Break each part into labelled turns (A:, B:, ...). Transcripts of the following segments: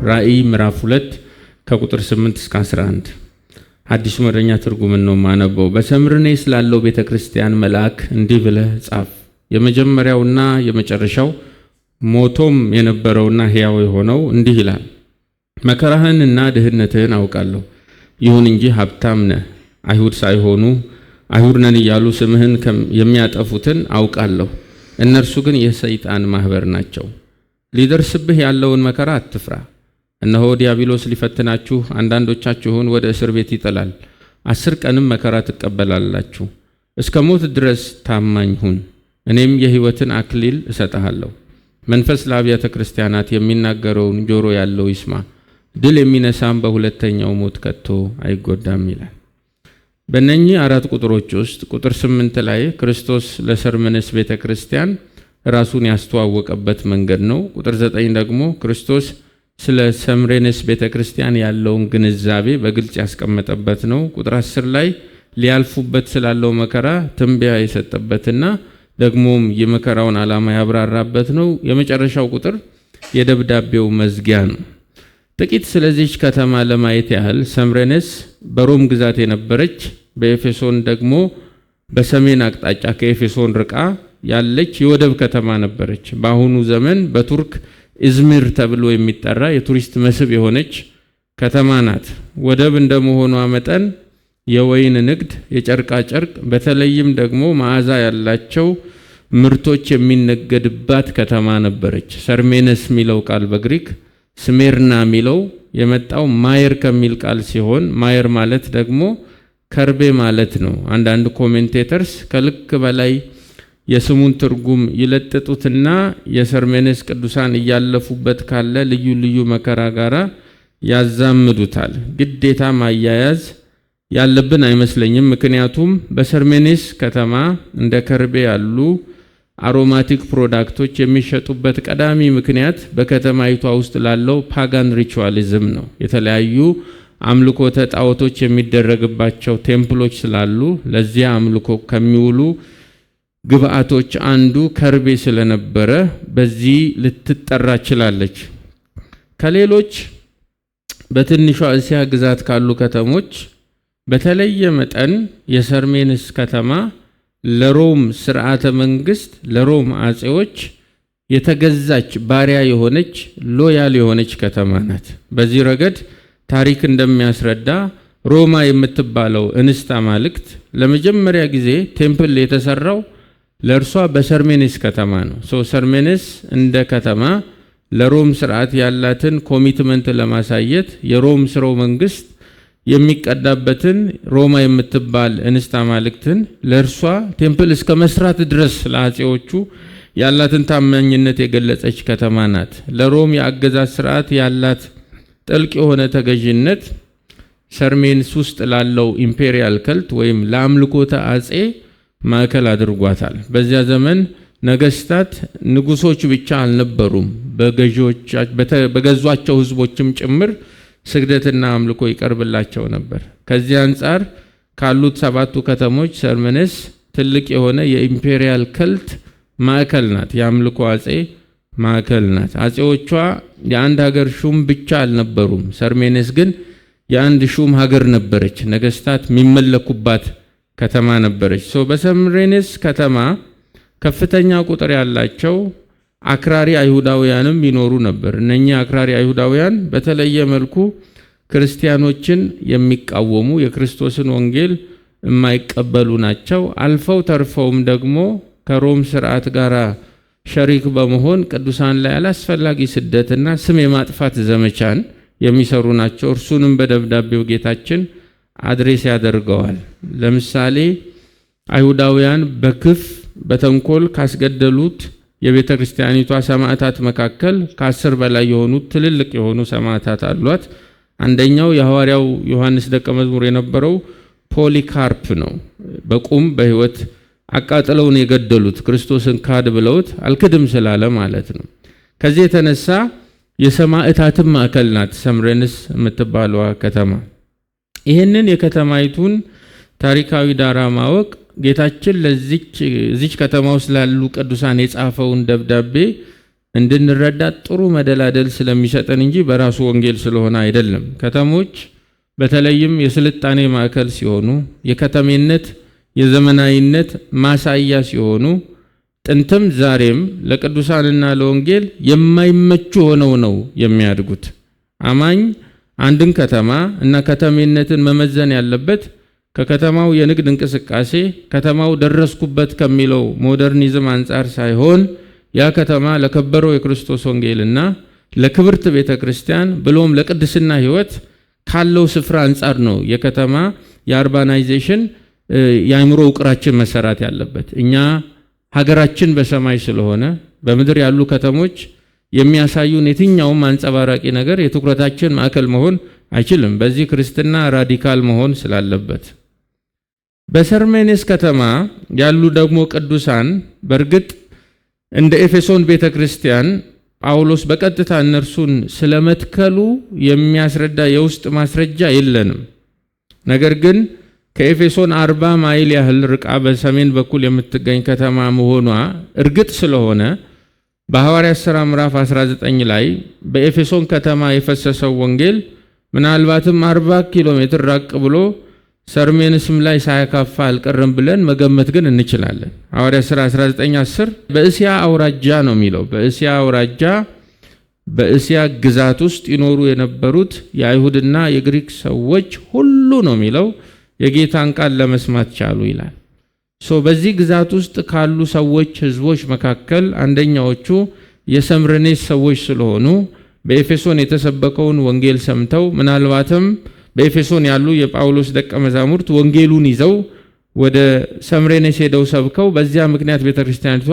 A: ራእይ ምዕራፍ 2 ከቁጥር 8 እስከ 11 አዲስ መደበኛ ትርጉም ነው ማነበው። በሰምርኔስ ላለው ቤተክርስቲያን መልአክ እንዲህ ብለህ ጻፍ። የመጀመሪያውና የመጨረሻው ሞቶም የነበረውና ሕያው የሆነው እንዲህ ይላል፣ መከራህንና ድህነትህን አውቃለሁ። ይሁን እንጂ ሀብታም ነህ። አይሁድ ሳይሆኑ አይሁድ ነን እያሉ ስምህን የሚያጠፉትን አውቃለሁ። እነርሱ ግን የሰይጣን ማህበር ናቸው። ሊደርስብህ ያለውን መከራ አትፍራ። እነሆ ዲያብሎስ ሊፈትናችሁ አንዳንዶቻችሁን ወደ እስር ቤት ይጥላል። 10 ቀንም መከራ ትቀበላላችሁ። እስከ ሞት ድረስ ታማኝ ሁን፣ እኔም የሕይወትን አክሊል እሰጥሃለሁ። መንፈስ ለአብያተ ክርስቲያናት የሚናገረውን ጆሮ ያለው ይስማ። ድል የሚነሳም በሁለተኛው ሞት ከቶ አይጎዳም ይላል። በእነኚህ 4 ቁጥሮች ውስጥ ቁጥር 8 ላይ ክርስቶስ ለሰርመነስ ቤተክርስቲያን ራሱን ያስተዋወቀበት መንገድ ነው። ቁጥር 9 ደግሞ ክርስቶስ ስለ ሰምሬነስ ቤተክርስቲያን ያለውን ግንዛቤ በግልጽ ያስቀመጠበት ነው። ቁጥር 10 ላይ ሊያልፉበት ስላለው መከራ ትንበያ የሰጠበትና ደግሞም የመከራውን ዓላማ ያብራራበት ነው። የመጨረሻው ቁጥር የደብዳቤው መዝጊያ ነው። ጥቂት ስለዚህች ከተማ ለማየት ያህል ሰምሬነስ በሮም ግዛት የነበረች በኤፌሶን ደግሞ በሰሜን አቅጣጫ ከኤፌሶን ርቃ ያለች የወደብ ከተማ ነበረች። በአሁኑ ዘመን በቱርክ ኢዝሚር ተብሎ የሚጠራ የቱሪስት መስህብ የሆነች ከተማ ናት። ወደብ እንደመሆኗ መጠን የወይን ንግድ፣ የጨርቃ ጨርቅ፣ በተለይም ደግሞ መዓዛ ያላቸው ምርቶች የሚነገድባት ከተማ ነበረች። ሰርሜነስ የሚለው ቃል በግሪክ ስሜርና የሚለው የመጣው ማየር ከሚል ቃል ሲሆን ማየር ማለት ደግሞ ከርቤ ማለት ነው። አንዳንድ ኮሜንቴተርስ ከልክ በላይ የስሙን ትርጉም ይለጥጡትና የሰርሜነስ ቅዱሳን እያለፉበት ካለ ልዩ ልዩ መከራ ጋራ ያዛምዱታል። ግዴታ ማያያዝ ያለብን አይመስለኝም። ምክንያቱም በሰርሜነስ ከተማ እንደ ከርቤ ያሉ አሮማቲክ ፕሮዳክቶች የሚሸጡበት ቀዳሚ ምክንያት በከተማይቷ ውስጥ ላለው ፓጋን ሪቹዋሊዝም ነው። የተለያዩ አምልኮተ ጣዖቶች የሚደረግባቸው ቴምፕሎች ስላሉ ለዚያ አምልኮ ከሚውሉ ግብአቶች አንዱ ከርቤ ስለነበረ በዚህ ልትጠራ ችላለች። ከሌሎች በትንሿ እስያ ግዛት ካሉ ከተሞች በተለየ መጠን የሰርሜነስ ከተማ ለሮም ስርዓተ መንግስት፣ ለሮም አጼዎች የተገዛች ባሪያ የሆነች ሎያል የሆነች ከተማ ናት። በዚህ ረገድ ታሪክ እንደሚያስረዳ ሮማ የምትባለው እንስት አማልክት ለመጀመሪያ ጊዜ ቴምፕል የተሰራው ለእርሷ በሰርሜነስ ከተማ ነው። ሰርሜነስ እንደ ከተማ ለሮም ስርዓት ያላትን ኮሚትመንት ለማሳየት የሮም ስርወ መንግስት የሚቀዳበትን ሮማ የምትባል እንስት አማልክትን ለእርሷ ቴምፕል እስከ መስራት ድረስ ለአጼዎቹ ያላትን ታማኝነት የገለጸች ከተማ ናት። ለሮም የአገዛዝ ስርዓት ያላት ጥልቅ የሆነ ተገዥነት ሰርሜንስ ውስጥ ላለው ኢምፔሪያል ከልት ወይም ለአምልኮተ አጼ ማዕከል አድርጓታል። በዚያ ዘመን ነገስታት ንጉሶች ብቻ አልነበሩም፣ በገዟቸው ህዝቦችም ጭምር ስግደትና አምልኮ ይቀርብላቸው ነበር። ከዚህ አንጻር ካሉት 7ቱ ከተሞች ሰርሜነስ ትልቅ የሆነ የኢምፔሪያል ከልት ማዕከል ናት፣ የአምልኮ አጼ ማዕከል ናት። አጼዎቿ የአንድ ሀገር ሹም ብቻ አልነበሩም። ሰርሜነስ ግን የአንድ ሹም ሀገር ነበረች፣ ነገስታት የሚመለኩባት ከተማ ነበረች። በሰርሜነስ ከተማ ከፍተኛ ቁጥር ያላቸው አክራሪ አይሁዳውያንም ይኖሩ ነበር። እነኚህ አክራሪ አይሁዳውያን በተለየ መልኩ ክርስቲያኖችን የሚቃወሙ የክርስቶስን ወንጌል የማይቀበሉ ናቸው። አልፈው ተርፈውም ደግሞ ከሮም ስርዓት ጋር ሸሪክ በመሆን ቅዱሳን ላይ አላስፈላጊ ስደትና ስም የማጥፋት ዘመቻን የሚሰሩ ናቸው። እርሱንም በደብዳቤው ጌታችን አድሬስ ያደርገዋል። ለምሳሌ አይሁዳውያን በክፍ በተንኮል ካስገደሉት የቤተ ክርስቲያኒቷ ሰማዕታት መካከል ከ10 በላይ የሆኑት ትልልቅ የሆኑ ሰማዕታት አሏት። አንደኛው የሐዋርያው ዮሐንስ ደቀ መዝሙር የነበረው ፖሊካርፕ ነው። በቁም በህይወት አቃጥለውን የገደሉት ክርስቶስን ካድ ብለውት አልክድም ስላለ ማለት ነው። ከዚህ የተነሳ የሰማዕታትም ማዕከል ናት ሰምሬነስ የምትባለዋ ከተማ። ይህንን የከተማይቱን ታሪካዊ ዳራ ማወቅ ጌታችን ለዚች ከተማ ውስጥ ላሉ ቅዱሳን የጻፈውን ደብዳቤ እንድንረዳ ጥሩ መደላደል ስለሚሰጠን እንጂ በራሱ ወንጌል ስለሆነ አይደለም። ከተሞች በተለይም የስልጣኔ ማዕከል ሲሆኑ፣ የከተሜነት የዘመናዊነት ማሳያ ሲሆኑ፣ ጥንትም ዛሬም ለቅዱሳንና ለወንጌል የማይመቹ ሆነው ነው የሚያድጉት። አማኝ አንድን ከተማ እና ከተሜነትን መመዘን ያለበት ከከተማው የንግድ እንቅስቃሴ ከተማው ደረስኩበት ከሚለው ሞደርኒዝም አንጻር ሳይሆን ያ ከተማ ለከበረው የክርስቶስ ወንጌልና ለክብርት ቤተክርስቲያን ብሎም ለቅድስና ሕይወት ካለው ስፍራ አንጻር ነው የከተማ የአርባናይዜሽን የአእምሮ ውቅራችን መሰራት ያለበት። እኛ ሀገራችን በሰማይ ስለሆነ በምድር ያሉ ከተሞች የሚያሳዩን የትኛውም አንጸባራቂ ነገር የትኩረታችን ማዕከል መሆን አይችልም። በዚህ ክርስትና ራዲካል መሆን ስላለበት በሰርሜኔስ ከተማ ያሉ ደግሞ ቅዱሳን በእርግጥ እንደ ኤፌሶን ቤተክርስቲያን ጳውሎስ በቀጥታ እነርሱን ስለመትከሉ የሚያስረዳ የውስጥ ማስረጃ የለንም። ነገር ግን ከኤፌሶን 40 ማይል ያህል ርቃ በሰሜን በኩል የምትገኝ ከተማ መሆኗ እርግጥ ስለሆነ በሐዋርያት ሥራ ምዕራፍ 19 ላይ በኤፌሶን ከተማ የፈሰሰው ወንጌል ምናልባትም 40 ኪሎ ሜትር ራቅ ብሎ ሰርሜንስም ላይ ሳያካፋ አልቀረም ብለን መገመት ግን እንችላለን። ሐዋርያት ሥራ 19:10 በእስያ አውራጃ ነው የሚለው። በእስያ አውራጃ በእስያ ግዛት ውስጥ ይኖሩ የነበሩት የአይሁድና የግሪክ ሰዎች ሁሉ ነው የሚለው የጌታን ቃል ለመስማት ቻሉ ይላል። በዚህ ግዛት ውስጥ ካሉ ሰዎች ህዝቦች መካከል አንደኛዎቹ የሰምረኔስ ሰዎች ስለሆኑ በኤፌሶን የተሰበከውን ወንጌል ሰምተው ምናልባትም በኤፌሶን ያሉ የጳውሎስ ደቀ መዛሙርት ወንጌሉን ይዘው ወደ ሰምሬኔስ ሄደው ሰብከው በዚያ ምክንያት ቤተክርስቲያኒቷ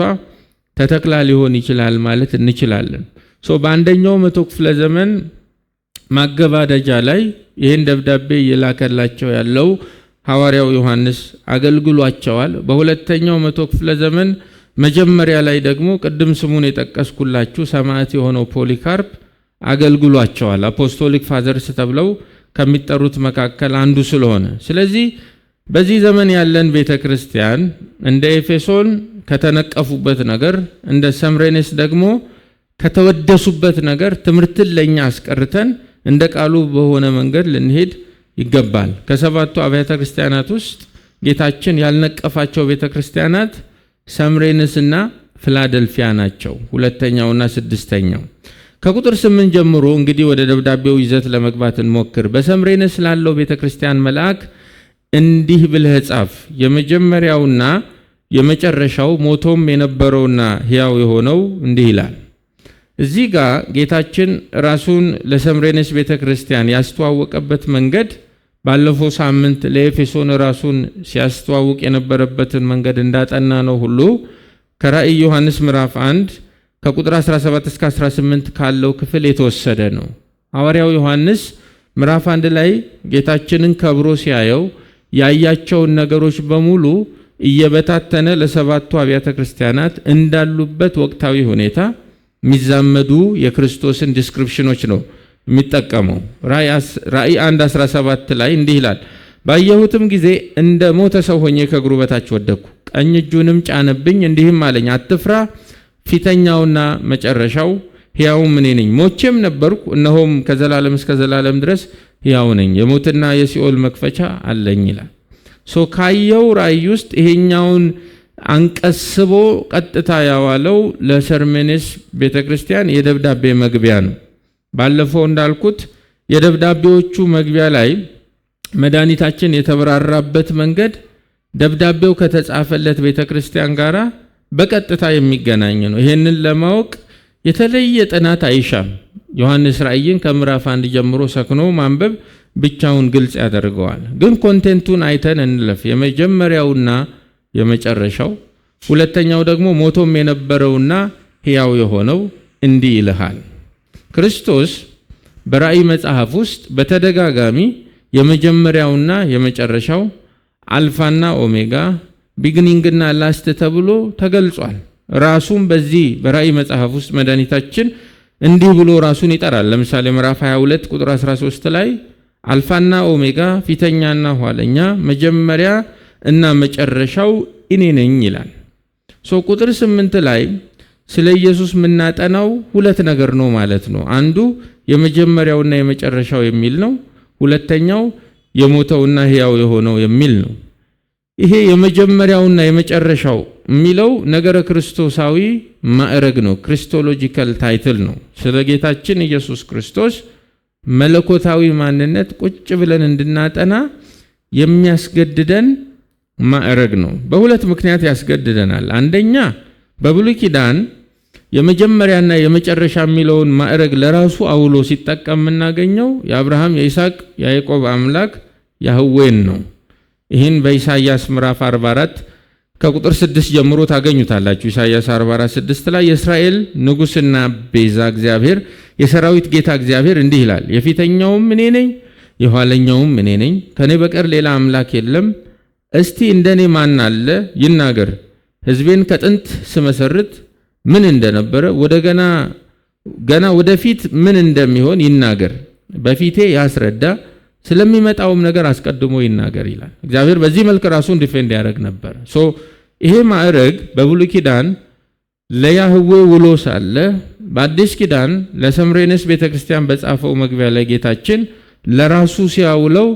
A: ተተክላ ሊሆን ይችላል ማለት እንችላለን። በአንደኛው መቶ ክፍለ ዘመን ማገባደጃ ላይ ይህን ደብዳቤ እየላከላቸው ያለው ሐዋርያው ዮሐንስ አገልግሏቸዋል። በሁለተኛው መቶ ክፍለ ዘመን መጀመሪያ ላይ ደግሞ ቅድም ስሙን የጠቀስኩላችሁ ሰማዕት የሆነው ፖሊካርፕ አገልግሏቸዋል። አፖስቶሊክ ፋዘርስ ተብለው ከሚጠሩት መካከል አንዱ ስለሆነ፣ ስለዚህ በዚህ ዘመን ያለን ቤተክርስቲያን እንደ ኤፌሶን ከተነቀፉበት ነገር፣ እንደ ሰምሬኔስ ደግሞ ከተወደሱበት ነገር ትምህርትን ለኛ አስቀርተን እንደ ቃሉ በሆነ መንገድ ልንሄድ ይገባል። ከሰባቱ አብያተ ክርስቲያናት ውስጥ ጌታችን ያልነቀፋቸው ቤተክርስቲያናት ሰምሬንስና ፊላደልፊያ ናቸው፣ ሁለተኛውና ስድስተኛው። ከቁጥር 8 ጀምሮ እንግዲህ ወደ ደብዳቤው ይዘት ለመግባት እንሞክር። በሰምሬንስ ላለው ቤተክርስቲያን መልአክ እንዲህ ብለህ ጻፍ፣ የመጀመሪያውና የመጨረሻው ሞቶም የነበረውና ሕያው የሆነው እንዲህ ይላል። እዚህ ጋር ጌታችን ራሱን ለሰምሬንስ ቤተክርስቲያን ያስተዋወቀበት መንገድ ባለፈው ሳምንት ለኤፌሶን ራሱን ሲያስተዋውቅ የነበረበትን መንገድ እንዳጠና ነው ሁሉ ከራእይ ዮሐንስ ምዕራፍ 1 ከቁጥር 17 እስከ 18 ካለው ክፍል የተወሰደ ነው። ሐዋርያው ዮሐንስ ምዕራፍ 1 ላይ ጌታችንን ከብሮ ሲያየው ያያቸውን ነገሮች በሙሉ እየበታተነ ለሰባቱ አብያተ ክርስቲያናት እንዳሉበት ወቅታዊ ሁኔታ የሚዛመዱ የክርስቶስን ዲስክሪፕሽኖች ነው የሚጠቀመው። ራእይ 1:17 ላይ እንዲህ ይላል፣ ባየሁትም ጊዜ እንደ ሞተ ሰው ሆኜ ከእግሩ በታች ወደቅኩ፣ ቀኝ እጁንም ጫነብኝ፣ እንዲህም አለኝ፣ አትፍራ፣ ፊተኛውና መጨረሻው ሕያውም እኔ ነኝ። ሞቼም ነበርኩ፣ እነሆም ከዘላለም እስከ ዘላለም ድረስ ሕያው ነኝ፣ የሞትና የሲኦል መክፈቻ አለኝ ይላል። ካየው ራእይ ውስጥ ይሄኛውን አንቀስቦ ቀጥታ ያዋለው ለሰርሜኔስ ቤተክርስቲያን የደብዳቤ መግቢያ ነው። ባለፈው እንዳልኩት የደብዳቤዎቹ መግቢያ ላይ መድኃኒታችን የተበራራበት መንገድ ደብዳቤው ከተጻፈለት ቤተክርስቲያን ጋራ በቀጥታ የሚገናኝ ነው። ይሄንን ለማወቅ የተለየ ጥናት አይሻም። ዮሐንስ ራእይን ከምዕራፍ 1 ጀምሮ ሰክኖ ማንበብ ብቻውን ግልጽ ያደርገዋል። ግን ኮንቴንቱን አይተን እንለፍ። የመጀመሪያውና የመጨረሻው፣ ሁለተኛው ደግሞ ሞቶም የነበረውና ሕያው የሆነው እንዲህ ይልሃል። ክርስቶስ በራእይ መጽሐፍ ውስጥ በተደጋጋሚ የመጀመሪያውና የመጨረሻው አልፋና ኦሜጋ ቢግኒንግና ላስት ተብሎ ተገልጿል። ራሱም በዚህ በራእይ መጽሐፍ ውስጥ መድኃኒታችን እንዲህ ብሎ ራሱን ይጠራል። ለምሳሌ ምዕራፍ 22 ቁጥር 13 ላይ አልፋና ኦሜጋ ፊተኛና ኋለኛ መጀመሪያ እና መጨረሻው እኔ ነኝ ይላል። ቁጥር 8 ላይ ስለ ኢየሱስ የምናጠናው ሁለት ነገር ነው ማለት ነው። አንዱ የመጀመሪያውና የመጨረሻው የሚል ነው። ሁለተኛው የሞተውና ሕያው የሆነው የሚል ነው። ይሄ የመጀመሪያውና የመጨረሻው የሚለው ነገረ ክርስቶሳዊ ማዕረግ ነው። ክሪስቶሎጂካል ታይትል ነው። ስለ ጌታችን ኢየሱስ ክርስቶስ መለኮታዊ ማንነት ቁጭ ብለን እንድናጠና የሚያስገድደን ማዕረግ ነው። በሁለት ምክንያት ያስገድደናል። አንደኛ በብሉይ ኪዳን የመጀመሪያና የመጨረሻ የሚለውን ማዕረግ ለራሱ አውሎ ሲጠቀም የምናገኘው የአብርሃም የይስሐቅ የያዕቆብ አምላክ ያህዌን ነው። ይህን በኢሳይያስ ምዕራፍ 44 ከቁጥር 6 ጀምሮ ታገኙታላችሁ። ኢሳይያስ 44:6 ላይ የእስራኤል ንጉሥና ቤዛ እግዚአብሔር የሰራዊት ጌታ እግዚአብሔር እንዲህ ይላል፣ የፊተኛውም እኔ ነኝ የኋለኛውም እኔ ነኝ፣ ከኔ በቀር ሌላ አምላክ የለም። እስቲ እንደኔ ማን አለ ይናገር። ሕዝቤን ከጥንት ስመሰርት ምን እንደነበረ ገና ወደፊት ምን እንደሚሆን ይናገር። በፊቴ ያስረዳ፣ ስለሚመጣውም ነገር አስቀድሞ ይናገር ይላል። እግዚአብሔር በዚህ መልክ ራሱን ዲፌንድ ያደርግ ነበር። ይሄ ማዕረግ በብሉይ ኪዳን ለያህዌ ውሎ ሳለ በአዲስ ኪዳን ለሰምሬንስ ቤተክርስቲያን በጻፈው መግቢያ ላይ ጌታችን ለራሱ ሲያውለው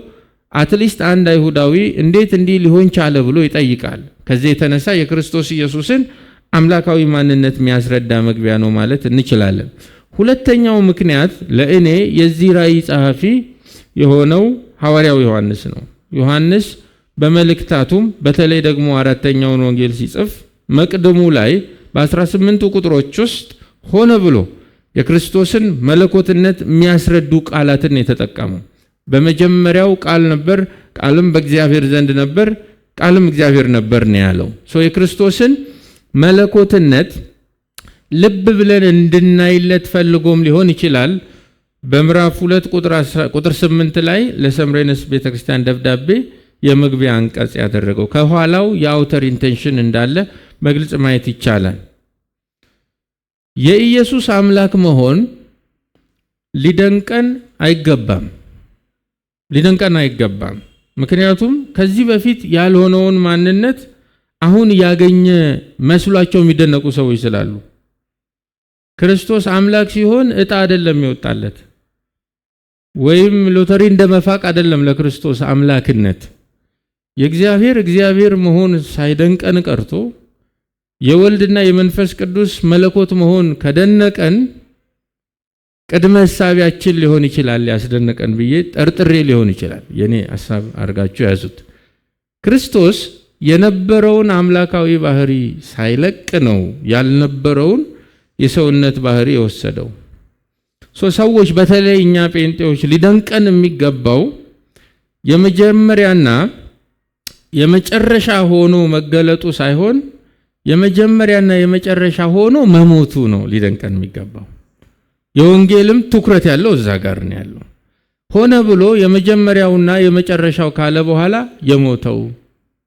A: አትሊስት አንድ አይሁዳዊ እንዴት እንዲህ ሊሆን ቻለ ብሎ ይጠይቃል። ከዚህ የተነሳ የክርስቶስ ኢየሱስን አምላካዊ ማንነት የሚያስረዳ መግቢያ ነው ማለት እንችላለን። ሁለተኛው ምክንያት ለእኔ የዚህ ራእይ ጸሐፊ የሆነው ሐዋርያው ዮሐንስ ነው። ዮሐንስ በመልእክታቱም በተለይ ደግሞ አራተኛውን ወንጌል ሲጽፍ መቅድሙ ላይ በ18ቱ ቁጥሮች ውስጥ ሆነ ብሎ የክርስቶስን መለኮትነት የሚያስረዱ ቃላትን የተጠቀመው። በመጀመሪያው ቃል ነበር፣ ቃልም በእግዚአብሔር ዘንድ ነበር፣ ቃልም እግዚአብሔር ነበር ነው ያለው። የክርስቶስን መለኮትነት ልብ ብለን እንድናይለት ፈልጎም ሊሆን ይችላል። በምዕራፍ 2 ቁጥር 8 ላይ ለሰምሬንስ ቤተክርስቲያን ደብዳቤ የመግቢያ አንቀጽ ያደረገው ከኋላው የአውተር ኢንቴንሽን እንዳለ በግልጽ ማየት ይቻላል። የኢየሱስ አምላክ መሆን ሊደንቀን አይገባም። ምክንያቱም ከዚህ በፊት ያልሆነውን ማንነት አሁን ያገኘ መስሏቸው የሚደነቁ ሰዎች ስላሉ። ክርስቶስ አምላክ ሲሆን ዕጣ አይደለም ይወጣለት፣ ወይም ሎተሪ እንደመፋቅ አይደለም ለክርስቶስ አምላክነት። የእግዚአብሔር መሆን ሳይደንቀን ቀርቶ የወልድና የመንፈስ ቅዱስ መለኮት መሆን ከደነቀን ቅድመ ሐሳቢያችን ሊሆን ይችላል ያስደነቀን ብዬ ጠርጥሬ ሊሆን ይችላል። የኔ ሐሳብ አድርጋችሁ ያዙት። ክርስቶስ የነበረውን አምላካዊ ባህሪ ሳይለቅ ነው ያልነበረውን የሰውነት ባህሪ የወሰደው። ሰዎች በተለይ እኛ ጴንጤዎች ሊደንቀን የሚገባው የመጀመሪያና የመጨረሻ ሆኖ መገለጡ ሳይሆን የመጀመሪያና የመጨረሻ ሆኖ መሞቱ ነው ሊደንቀን የሚገባው። የወንጌልም ትኩረት ያለው እዛ ጋር ነው ያለው። ሆነ ብሎ የመጀመሪያውና የመጨረሻው ካለ በኋላ የሞተው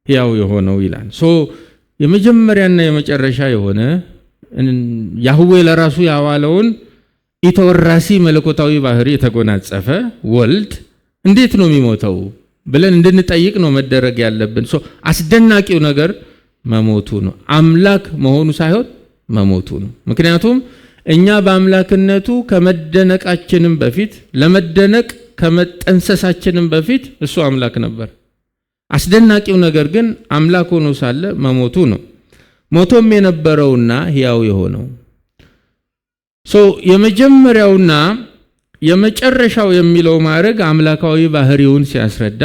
A: ሕያው የሆነው ይላል። የመጀመሪያና የመጨረሻ የሆነ ያህዌ ለራሱ ያዋለውን ኢተወራሲ መለኮታዊ ባህሪ የተጎናጸፈ ወልድ እንዴት ነው የሚሞተው ብለን እንድንጠይቅ ነው መደረግ ያለብን። አስደናቂው ነገር መሞቱ ነው። አምላክ መሆኑ ሳይሆን መሞቱ ነው። ምክንያቱም እኛ በአምላክነቱ ከመደነቃችንም በፊት ለመደነቅ ከመጠንሰሳችንም በፊት እሱ አምላክ ነበር። አስደናቂው ነገር ግን አምላክ ሆኖ ሳለ መሞቱ ነው። ሞቶም የነበረውና ሕያው የሆነው የመጀመሪያውና የመጨረሻው የሚለው ማዕረግ አምላካዊ ባህሪውን ሲያስረዳ፣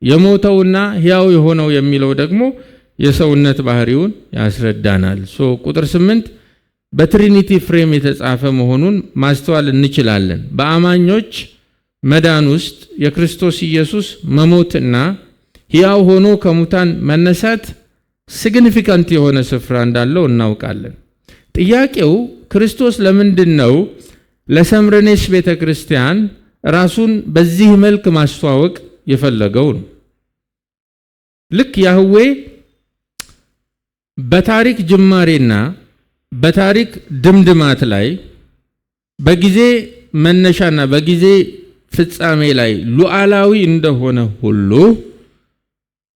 A: የሞተውና ሕያው የሆነው የሚለው ደግሞ የሰውነት ባህሪውን ያስረዳናል። ቁጥር 8 በትሪኒቲ ፍሬም የተጻፈ መሆኑን ማስተዋል እንችላለን። በአማኞች መዳን ውስጥ የክርስቶስ ኢየሱስ መሞትና ሕያው ሆኖ ከሙታን መነሳት ሲግኒፊካንት የሆነ ስፍራ እንዳለው እናውቃለን። ጥያቄው ክርስቶስ ለምንድን ነው ለሰምሬንስ ቤተክርስቲያን ራሱን በዚህ መልክ ማስተዋወቅ የፈለገው ነው? ልክ ያህዌ በታሪክ ጅማሬና በታሪክ ድምድማት ላይ በጊዜ መነሻና በጊዜ ፍጻሜ ላይ ሉዓላዊ እንደሆነ ሁሉ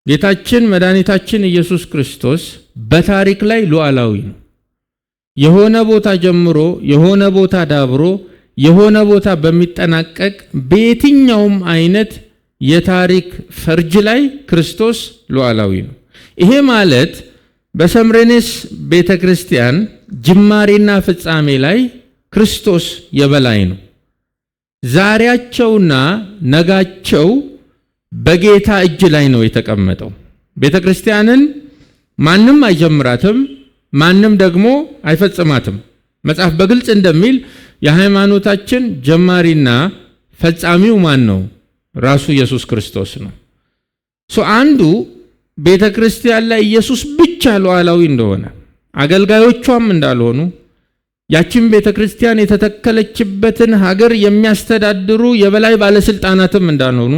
A: ጌታችን መድኃኒታችን ኢየሱስ ክርስቶስ በታሪክ ላይ ሉዓላዊ ነው። የሆነ ቦታ ጀምሮ የሆነ ቦታ ዳብሮ የሆነ ቦታ በሚጠናቀቅ በየትኛውም አይነት የታሪክ ፈርጅ ላይ ክርስቶስ ሉዓላዊ ነው። ይሄ ማለት በሰምሬኔስ ቤተክርስቲያን ጅማሬና ፍጻሜ ላይ ክርስቶስ የበላይ ነው። ዛሬያቸውና ነጋቸው በጌታ እጅ ላይ ነው የተቀመጠው። ቤተክርስቲያንን ማንም አይጀምራትም፣ ማንም ደግሞ አይፈጽማትም። መጽሐፍ በግልጽ እንደሚል የሃይማኖታችን ጀማሪና ፈጻሚው ማን ነው? ራሱ ኢየሱስ ክርስቶስ ነው። አንዱ ቤተክርስቲያን ላይ ኢየሱስ ብቻ ሉዓላዊ እንደሆነ አገልጋዮቿም እንዳልሆኑ ያችን ቤተክርስቲያን የተተከለችበትን ሀገር የሚያስተዳድሩ የበላይ ባለስልጣናትም እንዳልሆኑ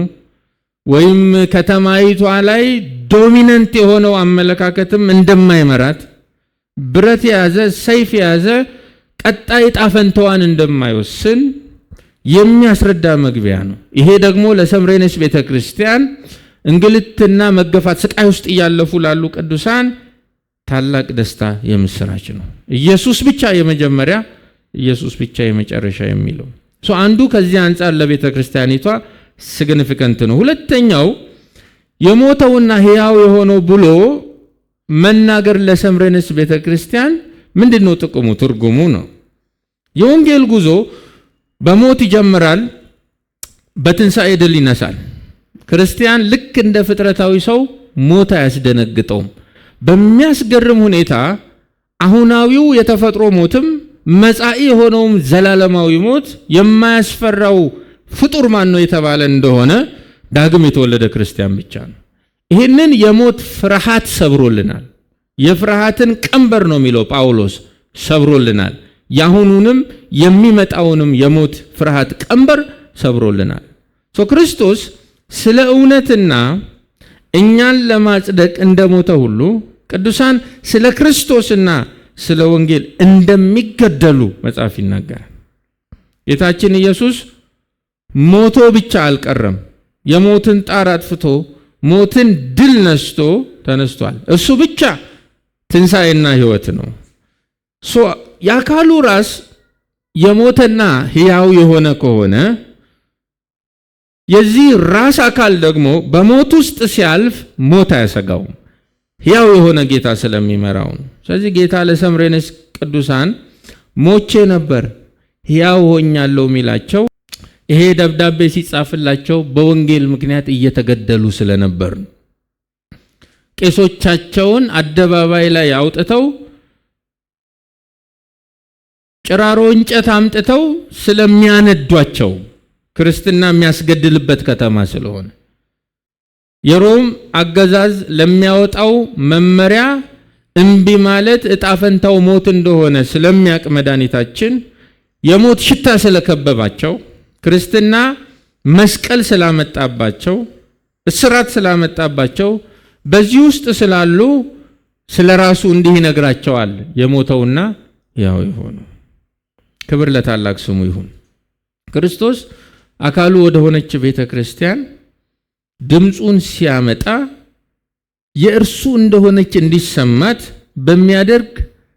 A: ወይም ከተማይቷ ላይ ዶሚናንት የሆነው አመለካከትም እንደማይመራት ብረት የያዘ ሰይፍ የያዘ ቀጣይ ጣፈንተዋን እንደማይወስን የሚያስረዳ መግቢያ ነው። ይሄ ደግሞ ለሰምሬኔስ ቤተክርስቲያን እንግልትና መገፋት ስቃይ ውስጥ እያለፉ ላሉ ቅዱሳን ታላቅ ደስታ የምስራች ነው። ኢየሱስ ብቻ የመጀመሪያ፣ ኢየሱስ ብቻ የመጨረሻ የሚለው አንዱ ከዚህ አንፃር ለቤተክርስቲያኒቷ ሲግኒፊካንት ነው። ሁለተኛው የሞተውና ሕያው የሆነው ብሎ መናገር ለሰምሬኔስ ቤተክርስቲያን ምንድነው ጥቅሙ? ትርጉሙ ነው። የወንጌል ጉዞ በሞት ይጀምራል፣ በትንሣኤ ድል ይነሳል። ክርስቲያን ልክ እንደ ፍጥረታዊ ሰው ሞት አያስደነግጠውም። በሚያስገርም ሁኔታ አሁናዊው የተፈጥሮ ሞትም መጻኢ የሆነውም ዘላለማዊ ሞት የማያስፈራው ፍጡር ማን ነው የተባለ እንደሆነ ዳግም የተወለደ ክርስቲያን ብቻ ነው። ይህንን የሞት ፍርሃት ሰብሮልናል። የፍርሃትን ቀንበር ነው የሚለው ጳውሎስ ሰብሮልናል። ያሁኑንም የሚመጣውንም የሞት ፍርሃት ቀንበር ሰብሮልናል። ክርስቶስ ስለ እውነትና እኛን ለማጽደቅ እንደሞተ ሁሉ ቅዱሳን ስለ ክርስቶስና ስለ ወንጌል እንደሚገደሉ መጽሐፍ ይናገራል። ጌታችን ኢየሱስ ሞቶ ብቻ አልቀረም። የሞትን ጣር አጥፍቶ ሞትን ድል ነስቶ ተነስቷል። እሱ ብቻ ትንሣኤና ሕይወት ነው። የአካሉ ራስ የሞተና ሕያው የሆነ ከሆነ የዚህ ራስ አካል ደግሞ በሞት ውስጥ ሲያልፍ ሞት አያሰጋውም፣ ሕያው የሆነ ጌታ ስለሚመራው ነው። ስለዚህ ጌታ ለሰምሬኔስ ቅዱሳን ሞቼ ነበር ሕያው ሆኛለሁ የሚላቸው ይሄ ደብዳቤ ሲጻፍላቸው በወንጌል ምክንያት እየተገደሉ ስለነበር ነው። ቄሶቻቸውን አደባባይ ላይ አውጥተው ጭራሮ እንጨት አምጥተው ስለሚያነዷቸው ክርስትና የሚያስገድልበት ከተማ ስለሆነ የሮም አገዛዝ ለሚያወጣው መመሪያ እምቢ ማለት ዕጣ ፈንታው ሞት እንደሆነ ስለሚያውቅ መድኃኒታችን የሞት ሽታ ስለከበባቸው ክርስትና መስቀል ስላመጣባቸው እስራት ስላመጣባቸው በዚህ ውስጥ ስላሉ ስለራሱ እንዲህ ይነግራቸዋል። የሞተውና ሕያው የሆነው ክብር ለታላቅ ስሙ ይሁን። ክርስቶስ አካሉ ወደ ሆነች ቤተክርስቲያን ድምጹን ሲያመጣ የእርሱ እንደሆነች እንዲሰማት በሚያደርግ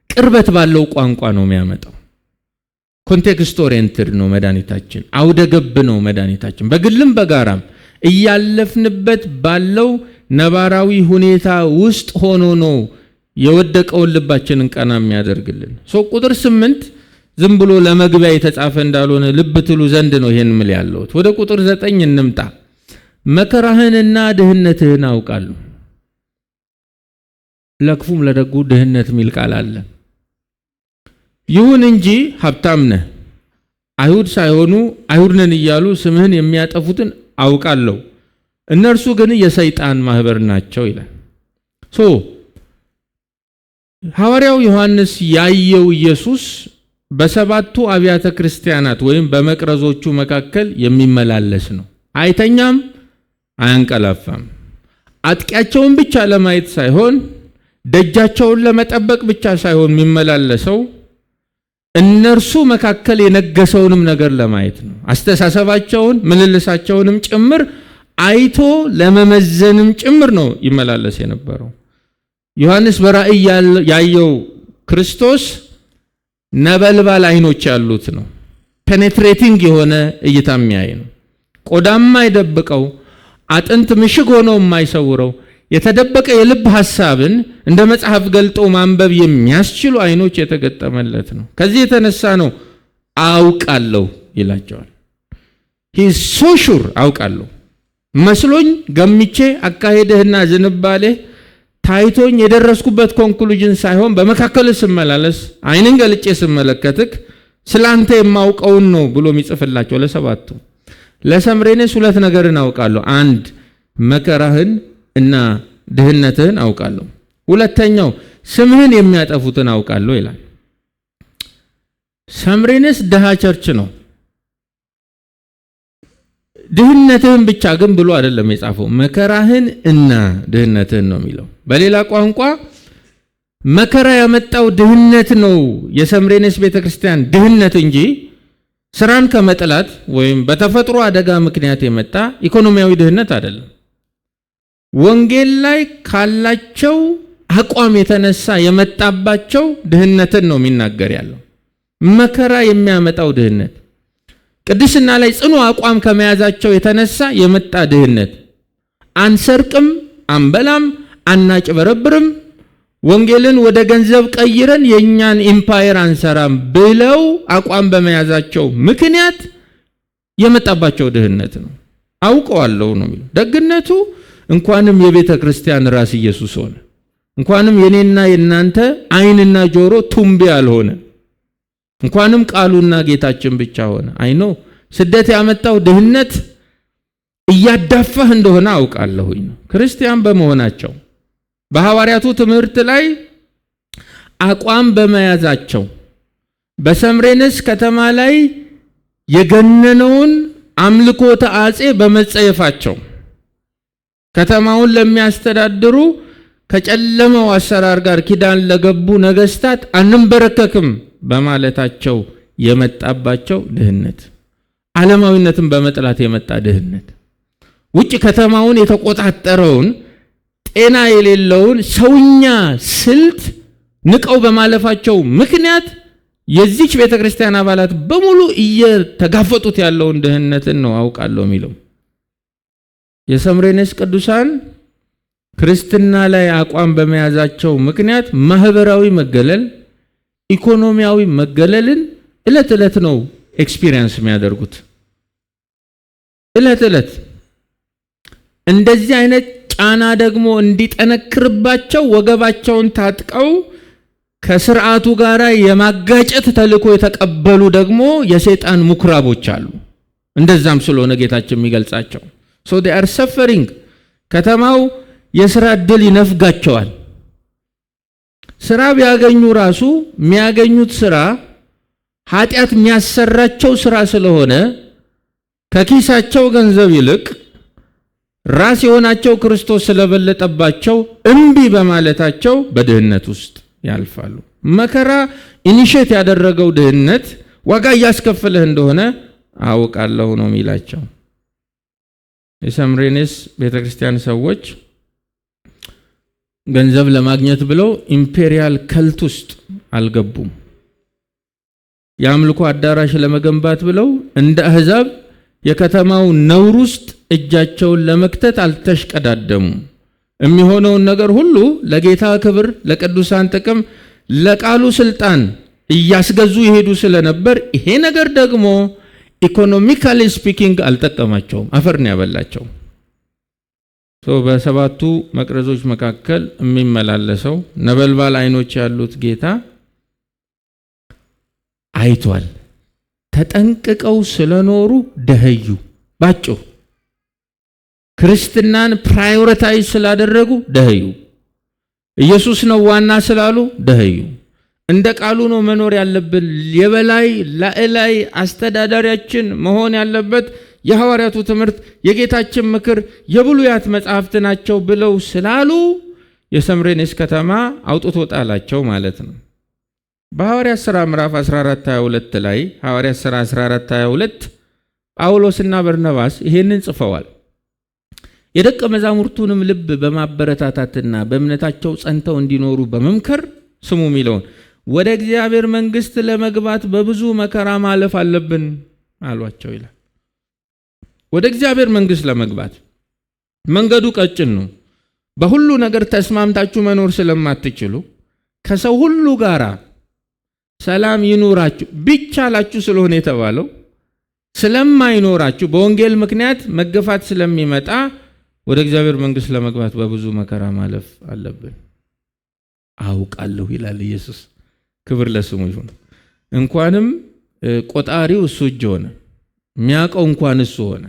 A: ቅርበት ባለው ቋንቋ ነው የሚያመጣው። ኮንቴክስት ኦሪየንትድ ነው መድኃኒታችን፣ አውደ ገብ ነው መድኃኒታችን። በግልም በጋራም እያለፍንበት ባለው ነባራዊ ሁኔታ ውስጥ ሆኖ ነው የወደቀውን ልባችንን ቀና የሚያደርግልን። ቁጥር 8 ዝም ብሎ ለመግቢያ የተጻፈ እንዳልሆነ ልብ ትሉ ዘንድ ነው ይሄን ምል ያለሁት። ወደ ቁጥር 9 እንምጣ። መከራህንና ድህነትህን አውቃለሁ። ለክፉም ለደጉ ድህነት የሚል ቃል አለ። ይሁን እንጂ ሀብታም ነህ፣ አይሁድ ሳይሆኑ አይሁድ ነን እያሉ ስምህን የሚያጠፉትን አውቃለሁ፣ እነርሱ ግን የሰይጣን ማህበር ናቸው ይላል። ሐዋርያው ዮሐንስ ያየው ኢየሱስ በሰባቱ አብያተ ክርስቲያናት ወይም በመቅረዞቹ መካከል የሚመላለስ ነው። አይተኛም፣ አያንቀላፋም። አጥቂያቸውን ብቻ ለማየት ሳይሆን ደጃቸውን ለመጠበቅ ብቻ ሳይሆን የሚመላለሰው እነርሱ መካከል የነገሰውንም ነገር ለማየት ነው። አስተሳሰባቸውን ምልልሳቸውንም ጭምር አይቶ ለመመዘንም ጭምር ነው ይመላለስ የነበረው። ዮሐንስ በራእይ ያየው ክርስቶስ ነበልባል አይኖች ያሉት ነው። ፔኔትሬቲንግ የሆነ እይታ የሚያይ ነው። ቆዳማ የማይደብቀው አጥንት ምሽግ ሆኖ የማይሰውረው የተደበቀ የልብ ሐሳብን እንደ መጽሐፍ ገልጦ ማንበብ የሚያስችሉ አይኖች የተገጠመለት ነው። ከዚህ የተነሳ ነው አውቃለሁ ይላቸዋል። he is so sure አውቃለሁ መስሎኝ ገምቼ አካሄድህና ዝንባሌህ ታይቶኝ የደረስኩበት ኮንክሉዥን ሳይሆን በመካከል ስመላለስ አይንን ገልጬ ስመለከትክ ስላንተ የማውቀውን ነው ብሎ የሚጽፍላቸው ለሰባቱ። ለሰምሬኔስ ሁለት ነገርን አውቃለሁ። አንድ መከራህን እና ድህነትህን አውቃለሁ። ሁለተኛው ስምህን የሚያጠፉትን አውቃለሁ ይላል። ሰምሬኔስ ድሃ ቸርች ነው። ድህነትህን ብቻ ግን ብሎ አይደለም የጻፈው፣ መከራህን እና ድህነትህን ነው የሚለው። በሌላ ቋንቋ መከራ ያመጣው ድህነት ነው የሰምሬኔስ ቤተክርስቲያን ድህነት እንጂ ስራን ከመጥላት ወይም በተፈጥሮ አደጋ ምክንያት የመጣ ኢኮኖሚያዊ ድህነት አይደለም። ወንጌል ላይ ካላቸው አቋም የተነሳ የመጣባቸው ድህነትን ነው የሚናገር ያለው። መከራ የሚያመጣው ድህነት፣ ቅድስና ላይ ጽኑ አቋም ከመያዛቸው የተነሳ የመጣ ድህነት፣ አንሰርቅም፣ አንበላም፣ አናጭበረብርም፣ ወንጌልን ወደ ገንዘብ ቀይረን የኛን ኢምፓየር አንሰራም ብለው አቋም በመያዛቸው ምክንያት የመጣባቸው ድህነት ነው። አውቀዋለሁ ነው የሚለው። ደግነቱ እንኳንም የቤተ ክርስቲያን ራስ ኢየሱስ ሆነ፣ እንኳንም የኔና የናንተ አይንና ጆሮ ቱምቢ አልሆነ፣ እንኳንም ቃሉና ጌታችን ብቻ ሆነ። አይኖ ስደት ያመጣው ድህነት እያዳፋህ እንደሆነ አውቃለሁኝ ነው። ክርስቲያን በመሆናቸው በሐዋርያቱ ትምህርት ላይ አቋም በመያዛቸው በሰምሬንስ ከተማ ላይ የገነነውን አምልኮተ አጼ በመጸየፋቸው ከተማውን ለሚያስተዳድሩ ከጨለማው አሰራር ጋር ኪዳን ለገቡ ነገስታት አንንበረከክም በማለታቸው የመጣባቸው ድህነት፣ ዓለማዊነትን በመጥላት የመጣ ድህነት፣ ውጭ ከተማውን የተቆጣጠረውን ጤና የሌለውን ሰውኛ ስልት ንቀው በማለፋቸው ምክንያት የዚች ቤተክርስቲያን አባላት በሙሉ እየተጋፈጡት ያለውን ድህነትን ነው አውቃለሁ የሚለው። የሰምሬንስ ቅዱሳን ክርስትና ላይ አቋም በመያዛቸው ምክንያት ማህበራዊ መገለል፣ ኢኮኖሚያዊ መገለልን እለት እለት ነው ኤክስፒሪየንስ የሚያደርጉት። እለት እለት እንደዚህ አይነት ጫና ደግሞ እንዲጠነክርባቸው ወገባቸውን ታጥቀው ከስርዓቱ ጋር የማጋጨት ተልእኮ የተቀበሉ ደግሞ የሰይጣን ምኩራቦች አሉ። እንደዛም ስለሆነ ጌታችን የሚገልጻቸው so they are suffering። ከተማው የሥራ ዕድል ይነፍጋቸዋል። ስራ ቢያገኙ ራሱ የሚያገኙት ስራ ኃጢአት የሚያሰራቸው ስራ ስለሆነ ከኪሳቸው ገንዘብ ይልቅ ራስ የሆናቸው ክርስቶስ ስለበለጠባቸው እምቢ በማለታቸው በድህነት ውስጥ ያልፋሉ። መከራ ኢኒሼት ያደረገው ድህነት ዋጋ እያስከፈለህ እንደሆነ አውቃለሁ ነው የሚላቸው። የሰምሬንስ ቤተክርስቲያን ሰዎች ገንዘብ ለማግኘት ብለው ኢምፔሪያል ከልት ውስጥ አልገቡም። የአምልኮ አዳራሽ ለመገንባት ብለው እንደ አህዛብ የከተማው ነውር ውስጥ እጃቸውን ለመክተት አልተሽቀዳደሙም። የሚሆነውን ነገር ሁሉ ለጌታ ክብር፣ ለቅዱሳን ጥቅም፣ ለቃሉ ስልጣን እያስገዙ ይሄዱ ስለነበር ይሄ ነገር ደግሞ ኢኮኖሚካሊ ስፒኪንግ አልጠቀማቸውም፣ አፈር ነው ያበላቸው። በሰባቱ መቅረዞች መካከል የሚመላለሰው ነበልባል አይኖች ያሉት ጌታ አይቷል። ተጠንቅቀው ስለኖሩ ደህዩ። ባጭሩ ክርስትናን ፕራዮሪታይዝ ስላደረጉ ደህዩ። ኢየሱስ ነው ዋና ስላሉ ደህዩ። እንደ ቃሉ ነው መኖር ያለብን፣ የበላይ ላዕላይ አስተዳዳሪያችን መሆን ያለበት የሐዋርያቱ ትምህርት፣ የጌታችን ምክር፣ የብሉያት መጻሕፍት ናቸው ብለው ስላሉ የሰምሬንስ ከተማ አውጥቶ ጣላቸው ማለት ነው። በሐዋርያት ሥራ ምዕራፍ 14:22 ላይ ሐዋርያት ሥራ 14:22 ጳውሎስና በርናባስ ይሄንን ጽፈዋል። የደቀ መዛሙርቱንም ልብ በማበረታታትና በእምነታቸው ጸንተው እንዲኖሩ በመምከር ስሙ የሚለውን ወደ እግዚአብሔር መንግሥት ለመግባት በብዙ መከራ ማለፍ አለብን አሏቸው ይላል። ወደ እግዚአብሔር መንግሥት ለመግባት መንገዱ ቀጭን ነው። በሁሉ ነገር ተስማምታችሁ መኖር ስለማትችሉ ከሰው ሁሉ ጋራ ሰላም ይኑራችሁ ቢቻላችሁ ስለሆነ የተባለው ስለማይኖራችሁ በወንጌል ምክንያት መገፋት ስለሚመጣ ወደ እግዚአብሔር መንግሥት ለመግባት በብዙ መከራ ማለፍ አለብን አውቃለሁ ይላል ኢየሱስ። ክብር ለስሙ ይሁን። እንኳንም ቆጣሪው እሱ እጅ ሆነ፣ የሚያውቀው እንኳን እሱ ሆነ።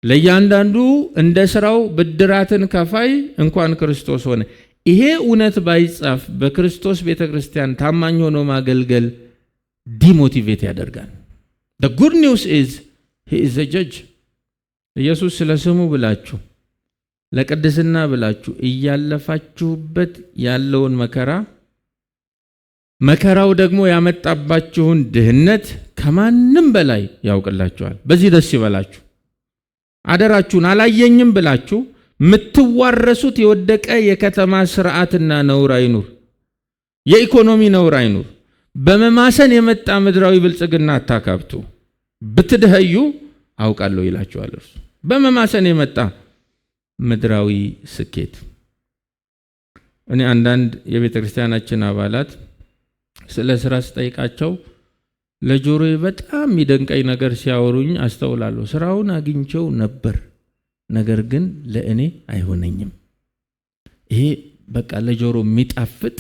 A: ለእያንዳንዱ እንደ ስራው ብድራትን ከፋይ እንኳን ክርስቶስ ሆነ። ይሄ እውነት ባይጻፍ በክርስቶስ ቤተክርስቲያን ታማኝ ሆኖ ማገልገል ዲሞቲቬት ያደርጋል። The good news is he is a judge። ኢየሱስ ስለ ስሙ ብላችሁ ለቅድስና ብላችሁ እያለፋችሁበት ያለውን መከራው ደግሞ ያመጣባችሁን ድህነት ከማንም በላይ ያውቅላችኋል። በዚህ ደስ ይበላችሁ። አደራችሁን አላየኝም ብላችሁ ምትዋረሱት የወደቀ የከተማ ስርዓትና ነውር አይኑር፣ የኢኮኖሚ ነውር አይኑር። በመማሰን የመጣ ምድራዊ ብልጽግና አታካብቱ። ብትደህዩ አውቃለሁ ይላችኋል እርሱ። በመማሰን የመጣ ምድራዊ ስኬት። እኔ አንዳንድ የቤተ ክርስቲያናችን አባላት ስለ ስራ ስጠይቃቸው ለጆሮዬ በጣም የሚደንቀኝ ነገር ሲያወሩኝ አስተውላለሁ። ስራውን አግኝቼው ነበር፣ ነገር ግን ለእኔ አይሆነኝም። ይሄ በቃ ለጆሮ የሚጣፍጥ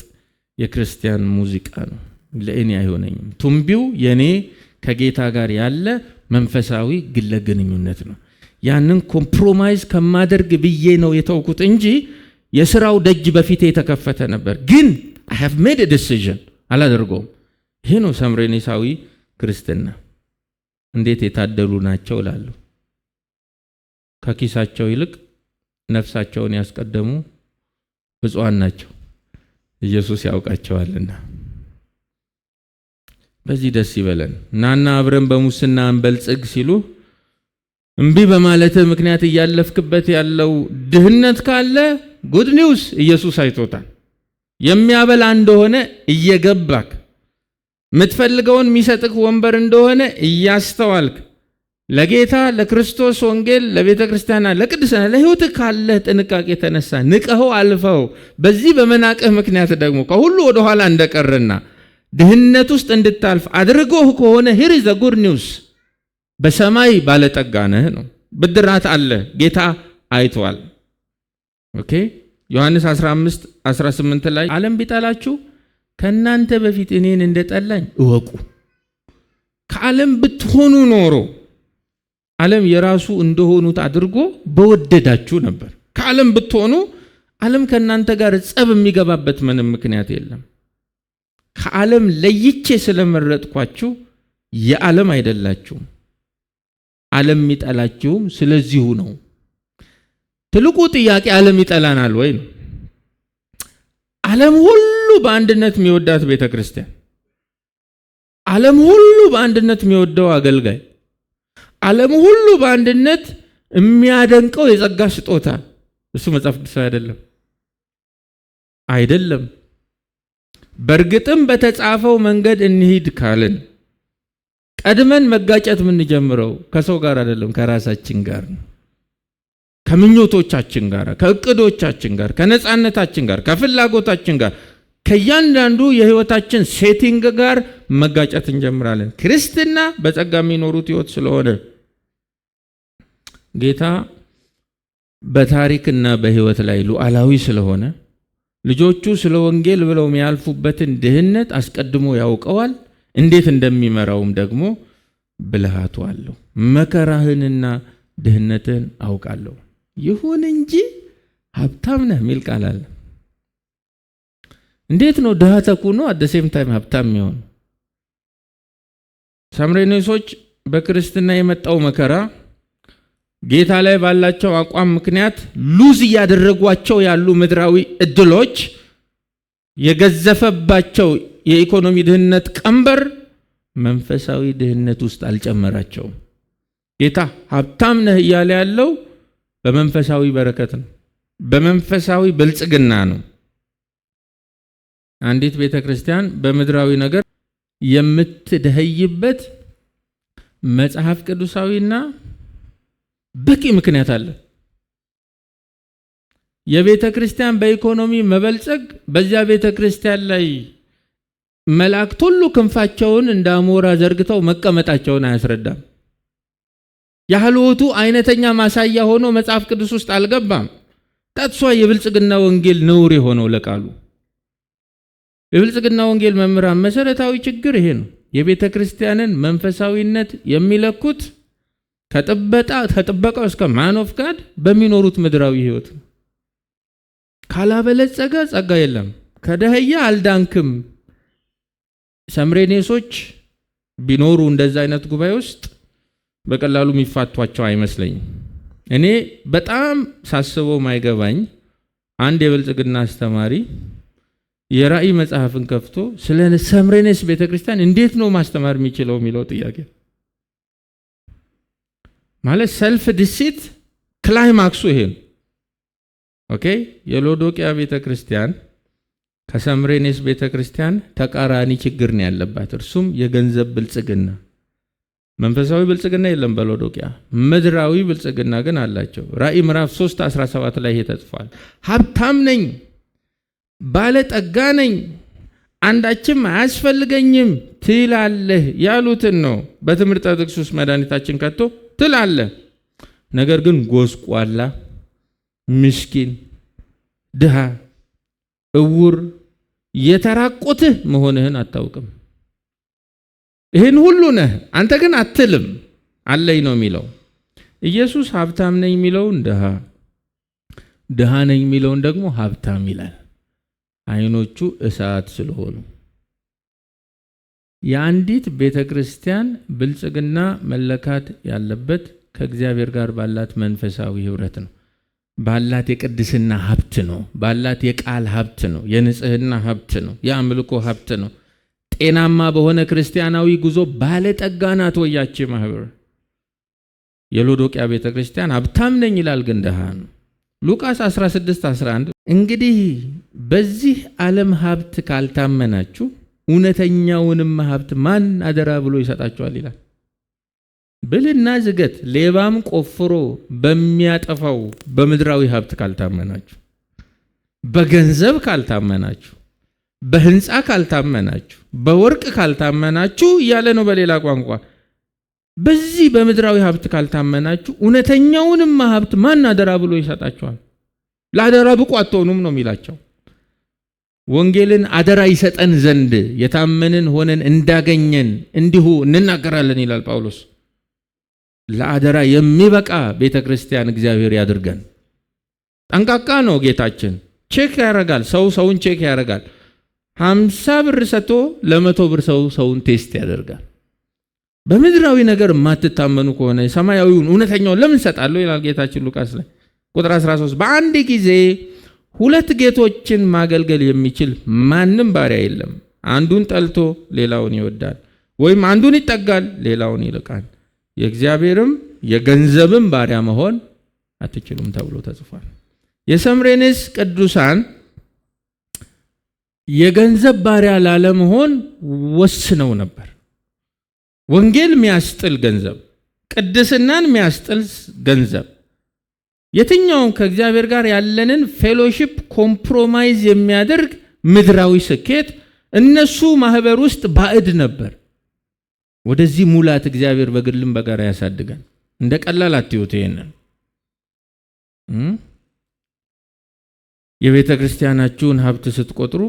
A: የክርስቲያን ሙዚቃ ነው። ለእኔ አይሆነኝም። ቱምቢው የኔ ከጌታ ጋር ያለ መንፈሳዊ ግለ ግንኙነት ነው። ያንን ኮምፕሮማይዝ ከማደርግ ብዬ ነው የተውኩት እንጂ የስራው ደጅ በፊቴ የተከፈተ ነበር። ግን I have made a decision አላደርገውም። ይሄ ነው ሰምሬኔሳዊ ክርስትና። እንዴት የታደሉ ናቸው እላለሁ። ከኪሳቸው ይልቅ ነፍሳቸውን ያስቀደሙ ብፁዓን ናቸው፣ ኢየሱስ ያውቃቸዋልና። በዚህ ደስ ይበለን። ናና አብረን በሙስና እንበልጽግ ሲሉ እምቢ በማለት ምክንያት እያለፍክበት ያለው ድህነት ካለ ጉድ ኒውስ ኢየሱስ አይቶታል። የሚያበላ እንደሆነ እየገባክ የምትፈልገውን የሚሰጥክ ወንበር እንደሆነ እያስተዋልክ ለጌታ ለክርስቶስ ወንጌል ለቤተ ክርስቲያና ለቅድስና ለሕይወት ካለ ጥንቃቄ የተነሳ ንቀኸው አልፈው በዚህ በመናቅህ ምክንያት ደግሞ ከሁሉ ወደ ኋላ እንደቀረና ድህነት ውስጥ እንድታልፍ አድርጎህ ከሆነ here is the good news። በሰማይ ባለጠጋ ነህ ነው። ብድራት አለ፣ ጌታ አይቷል። ኦኬ ዮሐንስ 15:18 ላይ ዓለም ቢጠላችሁ ከናንተ በፊት እኔን እንደጠላኝ እወቁ። ከዓለም ብትሆኑ ኖሮ ዓለም የራሱ እንደሆኑት አድርጎ በወደዳችሁ ነበር። ከዓለም ብትሆኑ ዓለም ከናንተ ጋር ጸብ የሚገባበት ምንም ምክንያት የለም። ከዓለም ለይቼ ስለመረጥኳችሁ የዓለም አይደላችሁም። ዓለም የሚጠላችሁም ስለዚሁ ነው። ትልቁ ጥያቄ ዓለም ይጠላናል ወይ ነው። ዓለም ሁሉ በአንድነት የሚወዳት ቤተ ክርስቲያን፣ ዓለም ሁሉ በአንድነት የሚወደው አገልጋይ፣ ዓለም ሁሉ በአንድነት የሚያደንቀው የጸጋ ስጦታ እሱ መጽሐፍ ቅዱስ አይደለም። በእርግጥም በተጻፈው መንገድ እንሂድ ካልን ቀድመን መጋጨት የምንጀምረው ከሰው ጋር አይደለም፣ ከራሳችን ጋር ነው። ከምኞቶቻችን ጋር፣ ከእቅዶቻችን ጋር፣ ከነጻነታችን ጋር፣ ከፍላጎታችን ጋር፣ ከእያንዳንዱ የህይወታችን ሴቲንግ ጋር መጋጨት እንጀምራለን። ክርስትና በጸጋ የሚኖሩት ህይወት ስለሆነ ጌታ በታሪክና በህይወት ላይ ሉዓላዊ ስለሆነ ልጆቹ ስለ ወንጌል ብለው የሚያልፉበትን ድህነት አስቀድሞ ያውቀዋል። እንዴት እንደሚመራውም ደግሞ ብልሃቱ አለው። መከራህንና ድህነትን አውቃለሁ፣ ይሁን እንጂ ሀብታም ነህ የሚል ቃል አለ። እንዴት ነው ድሃ ተኩኖ አት ዘ ሴም ታይም ሀብታም የሚሆን? ሳምሬኔሶች በክርስትና የመጣው መከራ ጌታ ላይ ባላቸው አቋም ምክንያት ሉዝ እያደረጓቸው ያሉ ምድራዊ እድሎች የገዘፈባቸው የኢኮኖሚ ድህነት ቀንበር መንፈሳዊ ድህነት ውስጥ አልጨመራቸውም። ጌታ ሀብታም ነህ እያለ ያለው በመንፈሳዊ በረከት ነው፣ በመንፈሳዊ ብልጽግና ነው። አንዲት ቤተክርስቲያን በምድራዊ ነገር የምትደህይበት መጽሐፍ ቅዱሳዊና በቂ ምክንያት አለ። የቤተክርስቲያን በኢኮኖሚ መበልጸግ በዚያ ቤተክርስቲያን ላይ መላእክት ሁሉ ክንፋቸውን እንደ አሞራ ዘርግተው መቀመጣቸውን አያስረዳም። የሐልወቱ አይነተኛ ማሳያ ሆኖ መጽሐፍ ቅዱስ ውስጥ አልገባም። ታጥሷ የብልጽግና ወንጌል ነውር የሆነው ለቃሉ የብልጽግና ወንጌል መምህራን መሰረታዊ ችግር ይሄ ነው። የቤተ ክርስቲያንን መንፈሳዊነት የሚለኩት ከጥበቃው እስከ ማን ኦፍ ጋድ በሚኖሩት ምድራዊ ህይወት ነው። ካላበለጸገ ጸጋ የለም። ከደህያ አልዳንክም። ሰምሬኔሶች ቢኖሩ እንደዛ አይነት ጉባኤ ውስጥ በቀላሉ የሚፋቷቸው አይመስለኝም። እኔ በጣም ሳስበው ማይገባኝ አንድ የብልጽግና አስተማሪ የራእይ መጽሐፍን ከፍቶ ስለ ሰምሬኔስ ቤተክርስቲያን እንዴት ነው ማስተማር የሚችለው የሚለው ጥያቄ ማለት ሰልፍ ዲሲት ክላይማክሱ ይሄ ነው። ኦኬ የሎዶቅያ ቤተክርስቲያን ከሰምሬኔስ ቤተክርስቲያን ተቃራኒ ችግር ነው ያለባት። እርሱም የገንዘብ ብልጽግና። መንፈሳዊ ብልጽግና የለም በሎዶቅያ፣ ምድራዊ ብልጽግና ግን አላቸው። ራእይ ምዕራፍ 3:17 ላይ ይሄ ተጽፏል። ሀብታም ነኝ፣ ባለጠጋ ነኝ፣ አንዳችም አያስፈልገኝም ትላለህ ያሉትን ነው በትምህርተ ጥቅስ ውስጥ መድኃኒታችን ከቶ ትላለህ። ነገር ግን ጎስቋላ፣ ምስኪን፣ ድሃ፣ እውር፣ የተራቆትህ መሆንህን አታውቅም። ይህን ሁሉ ነህ አንተ ግን አትልም አለኝ ነው የሚለው። ኢየሱስ ሀብታም ነኝ የሚለውን ድሃ፣ ድሃ ነኝ የሚለውን ደግሞ ሀብታም ይላል። አይኖቹ እሳት ስለሆኑ የአንዲት ቤተክርስቲያን ብልጽግና መለካት ያለበት ከእግዚአብሔር ጋር ባላት መንፈሳዊ ህብረት ነው። ባላት የቅድስና ሀብት ነው። ባላት የቃል ሀብት ነው። የንጽህና ሀብት ነው። የአምልኮ ሀብት ነው። ጤናማ በሆነ ክርስቲያናዊ ጉዞ ባለጠጋ ናት ወያቺ ማህበር። የሎዶቅያ ቤተክርስቲያን ሀብታም ነኝ ይላል ግን ድሃ ነው። ሉቃስ 16:11 እንግዲህ በዚህ ዓለም ሀብት ካልታመናችሁ እውነተኛውንም ሀብት ማን አደራ ብሎ ይሰጣችኋል ይላል። ብልና ዝገት ሌባም ቆፍሮ በሚያጠፋው በምድራዊ ሀብት ካልታመናችሁ፣ በገንዘብ ካልታመናችሁ፣ በህንፃ ካልታመናችሁ፣ በወርቅ ካልታመናችሁ እያለ ነው በሌላ ቋንቋ። በዚህ በምድራዊ ሀብት ካልታመናችሁ እውነተኛውንም ሀብት ማን አደራ ብሎ ይሰጣችኋል? ለአደራ ብቁ አትሆኑም ነው የሚላቸው። ወንጌልን አደራ ይሰጠን ዘንድ የታመንን ሆነን እንዳገኘን እንዲሁ እንናገራለን ይላል ጳውሎስ። ለአደራ የሚበቃ ቤተክርስቲያን እግዚአብሔር ያድርገን። ጠንቃቃ ነው ጌታችን። ቼክ ያደርጋል። ሰውን ቼክ ያደርጋል። 50 ብር ሰጥቶ ለ100 ብር ሰውን ቴስት ያደርጋል። በምድራዊ ነገር የማትታመኑ ከሆነ ሰማያዊውን እውነተኛውን ለምን ሰጣለሁ ይላል ጌታችን ሉቃስ ላይ ቁጥር 13 በአንድ ጊዜ 2 ጌቶችን ማገልገል የሚችል ማንም ባሪያ የለም። አንዱን ጠልቶ ሌላውን ይወዳል፣ ወይም አንዱን ይጠጋል ሌላውን ይልቃል። የእግዚአብሔርም የገንዘብም ባሪያ መሆን አትችሉም ተብሎ ተጽፏል። የሰምሬኔስ ቅዱሳን የገንዘብ ባሪያ ላለመሆን ወስነው ነበር። ወንጌል የሚያስጥል ገንዘብ፣ ቅድስናን የሚያስጥል ገንዘብ፣ የትኛውም ከእግዚአብሔር ጋር ያለንን ፌሎሺፕ ኮምፕሮማይዝ የሚያደርግ ምድራዊ ስኬት እነሱ ማህበር ውስጥ ባዕድ ነበር። ወደዚህ ሙላት እግዚአብሔር በግልም በጋራ ያሳድገን። እንደ ቀላል አትዩት። ይሄንን የቤተ ክርስቲያናችሁን ሀብት ስትቆጥሩ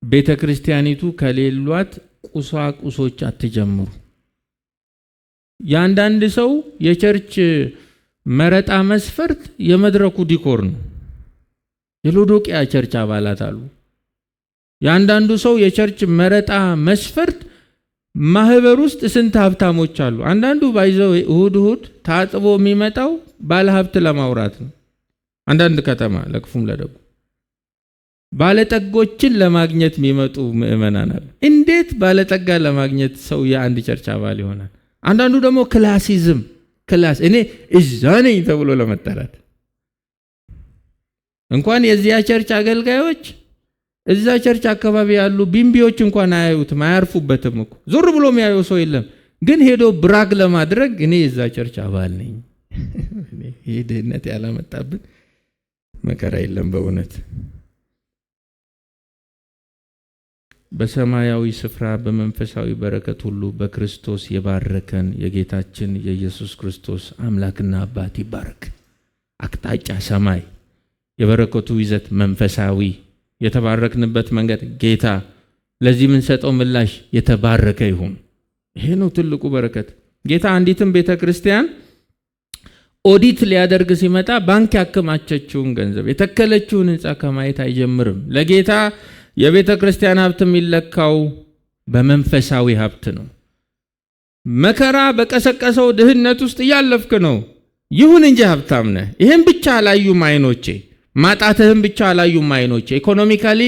A: ቤተ ክርስቲያኒቱ ከሌሏት ቁሳቁሶች አትጀምሩ። ያንዳንድ ሰው የቸርች መረጣ መስፈርት የመድረኩ ዲኮር ነው። የሎዶቅያ ቸርች አባላት አሉ። ያንዳንዱ ሰው የቸርች መረጣ መስፈርት ማህበር ውስጥ ስንት ሀብታሞች አሉ። አንዳንዱ ባይዘው እሁድ ታጥቦ የሚመጣው ባለ ሀብት ለማውራት ነው። አንዳንድ ከተማ ለክፉም ለደጉ ባለጠጎችን ለማግኘት የሚመጡ ምእመናን አሉ። እንዴት ባለጠጋ ለማግኘት ሰው የአንድ ቸርች አባል ይሆናል? አንዳንዱ ደግሞ ክላሲዝም እኔ እዛ ነኝ ተብሎ ለመጠራት እንኳን የዚያ ቸርች አገልጋዮች እዛ ቸርች አካባቢ ያሉ ቢምቢዎች እንኳን አያዩትም፣ አያርፉበትም እኮ ዞር ብሎ የሚያየው ሰው የለም። ግን ሄዶ ብራግ ለማድረግ እኔ የዛ ቸርች አባል ነኝ። ይሄ ድህነት ያላመጣብን መከራ የለም በእውነት። በሰማያዊ ስፍራ በመንፈሳዊ በረከት ሁሉ በክርስቶስ የባረከን የጌታችን የኢየሱስ ክርስቶስ አምላክና አባት ይባረክ። አቅጣጫ ሰማይ፣ የበረከቱ ይዘት መንፈሳዊ፣ የተባረክንበት መንገድ ጌታ፣ ለዚህ የምንሰጠው ምላሽ የተባረከ ይሁን። ይሄ ነው ትልቁ በረከት። ጌታ አንዲትም ቤተክርስቲያን ኦዲት ሊያደርግ ሲመጣ ባንክ ያከማቸችውን ገንዘብ የተከለችውን ህንፃ ከማየት አይጀምርም። ለጌታ የቤተ ክርስቲያን ሀብት የሚለካው በመንፈሳዊ ሀብት ነው። መከራ በቀሰቀሰው ድህነት ውስጥ እያለፍክ ነው፣ ይሁን እንጂ ሀብታም ነህ። ይህን ብቻ አላዩም አይኖቼ፣ ማጣትህም ብቻ አላዩም አይኖቼ፣ ኢኮኖሚካሊ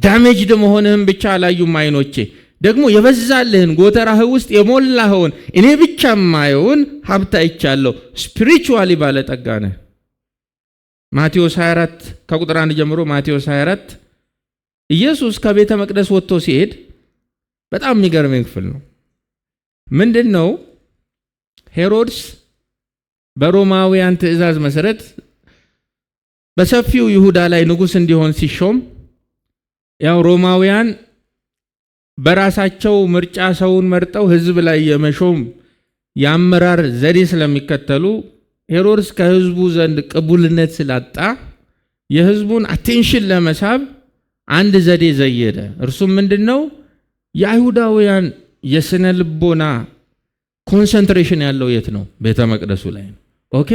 A: ዳሜጅድ መሆንህም ብቻ አላዩም አይኖቼ፣ ደግሞ የበዛልህን ጎተራህ ውስጥ የሞላኸውን እኔ ብቻ ማየውን ሀብት አይቻለሁ። ስፒሪቹዋሊ ባለጠጋ ነህ። ማቴዎስ 24 ከቁጥር 1 ጀምሮ ማቴዎስ 24 ኢየሱስ ከቤተ መቅደስ ወጥቶ ሲሄድ በጣም የሚገርም ክፍል ነው። ምንድነው? ሄሮድስ በሮማውያን ትእዛዝ መሰረት በሰፊው ይሁዳ ላይ ንጉስ እንዲሆን ሲሾም፣ ያው ሮማውያን በራሳቸው ምርጫ ሰውን መርጠው ህዝብ ላይ የመሾም የአመራር ዘዴ ስለሚከተሉ ሄሮድስ ከህዝቡ ዘንድ ቅቡልነት ስላጣ የህዝቡን አቴንሽን ለመሳብ አንድ ዘዴ ዘየደ። እርሱም ምንድነው? የአይሁዳውያን የስነ ልቦና ኮንሰንትሬሽን ያለው የት ነው? ቤተ መቅደሱ ላይ ነው። ኦኬ፣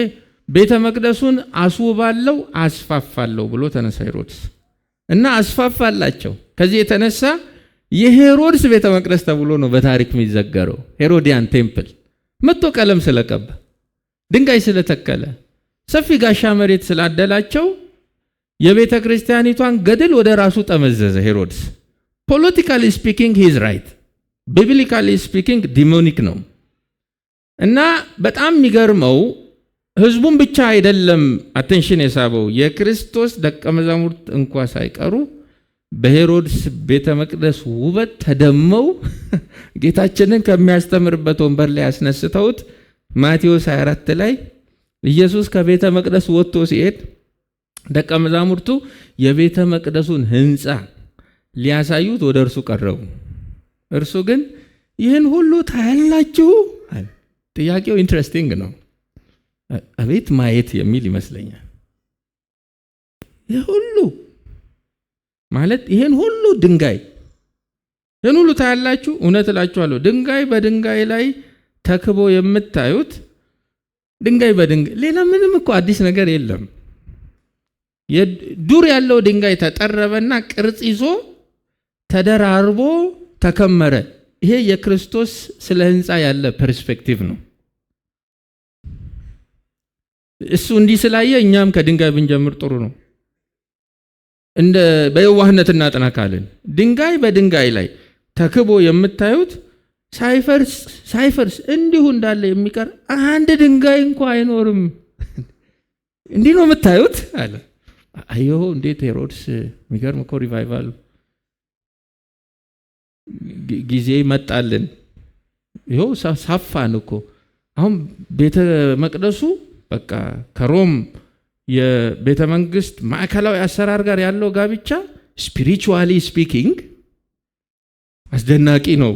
A: ቤተ መቅደሱን አስውባለሁ አስፋፋለሁ ብሎ ተነሳ ሄሮድስ እና አስፋፋላቸው። ከዚህ የተነሳ የሄሮድስ ቤተ መቅደስ ተብሎ ነው በታሪክ የሚዘገረው። ሄሮዲያን ቴምፕል መጥቶ ቀለም ስለቀባ፣ ድንጋይ ስለተከለ፣ ሰፊ ጋሻ መሬት ስላደላቸው የቤተ ክርስቲያኒቷን ገድል ወደ ራሱ ጠመዘዘ ሄሮድስ። ፖለቲካሊ ስፒኪንግ ሂዝ ራይት፣ ቢብሊካሊ ስፒኪንግ ዲሞኒክ ነው። እና በጣም የሚገርመው ህዝቡን ብቻ አይደለም አቴንሽን የሳበው፣ የክርስቶስ ደቀ መዛሙርት እንኳ ሳይቀሩ በሄሮድስ ቤተ መቅደስ ውበት ተደመው ጌታችንን ከሚያስተምርበት ወንበር ላይ ያስነስተውት ማቴዎስ 24 ላይ ኢየሱስ ከቤተ መቅደስ ወጥቶ ሲሄድ ደቀ መዛሙርቱ የቤተ መቅደሱን ህንፃ ሊያሳዩት ወደ እርሱ ቀረቡ። እርሱ ግን ይህን ሁሉ ታያላችሁ? ጥያቄው ኢንትረስቲንግ ነው። አቤት ማየት የሚል ይመስለኛል። ይህ ሁሉ ማለት ይህን ሁሉ ድንጋይ፣ ይህን ሁሉ ታያላችሁ? እውነት እላችኋለሁ ድንጋይ በድንጋይ ላይ ተክቦ የምታዩት ድንጋይ በድንጋይ ሌላ ምንም እኮ አዲስ ነገር የለም። ዱር ያለው ድንጋይ ተጠረበና ቅርጽ ይዞ ተደራርቦ ተከመረ። ይሄ የክርስቶስ ስለ ህንፃ ያለ ፐርስፔክቲቭ ነው። እሱ እንዲህ ስላየ እኛም ከድንጋይ ብንጀምር ጥሩ ነው። እንደ በየዋህነት እናጠናካለን። ድንጋይ በድንጋይ ላይ ተክቦ የምታዩት ሳይፈርስ እንዲሁ እንዳለ የሚቀር አንድ ድንጋይ እንኳን አይኖርም። እንዲህ ነው የምታዩት አለ። አዮ እንዴት ሄሮድስ! የሚገርም እኮ ሪቫይቫል ጊዜ መጣልን። ይኸው ሳፋን እኮ አሁን ቤተ መቅደሱ በቃ ከሮም የቤተ መንግስት ማዕከላዊ አሰራር ጋር ያለው ጋብቻ ስፒሪቹዋሊ ስፒኪንግ አስደናቂ ነው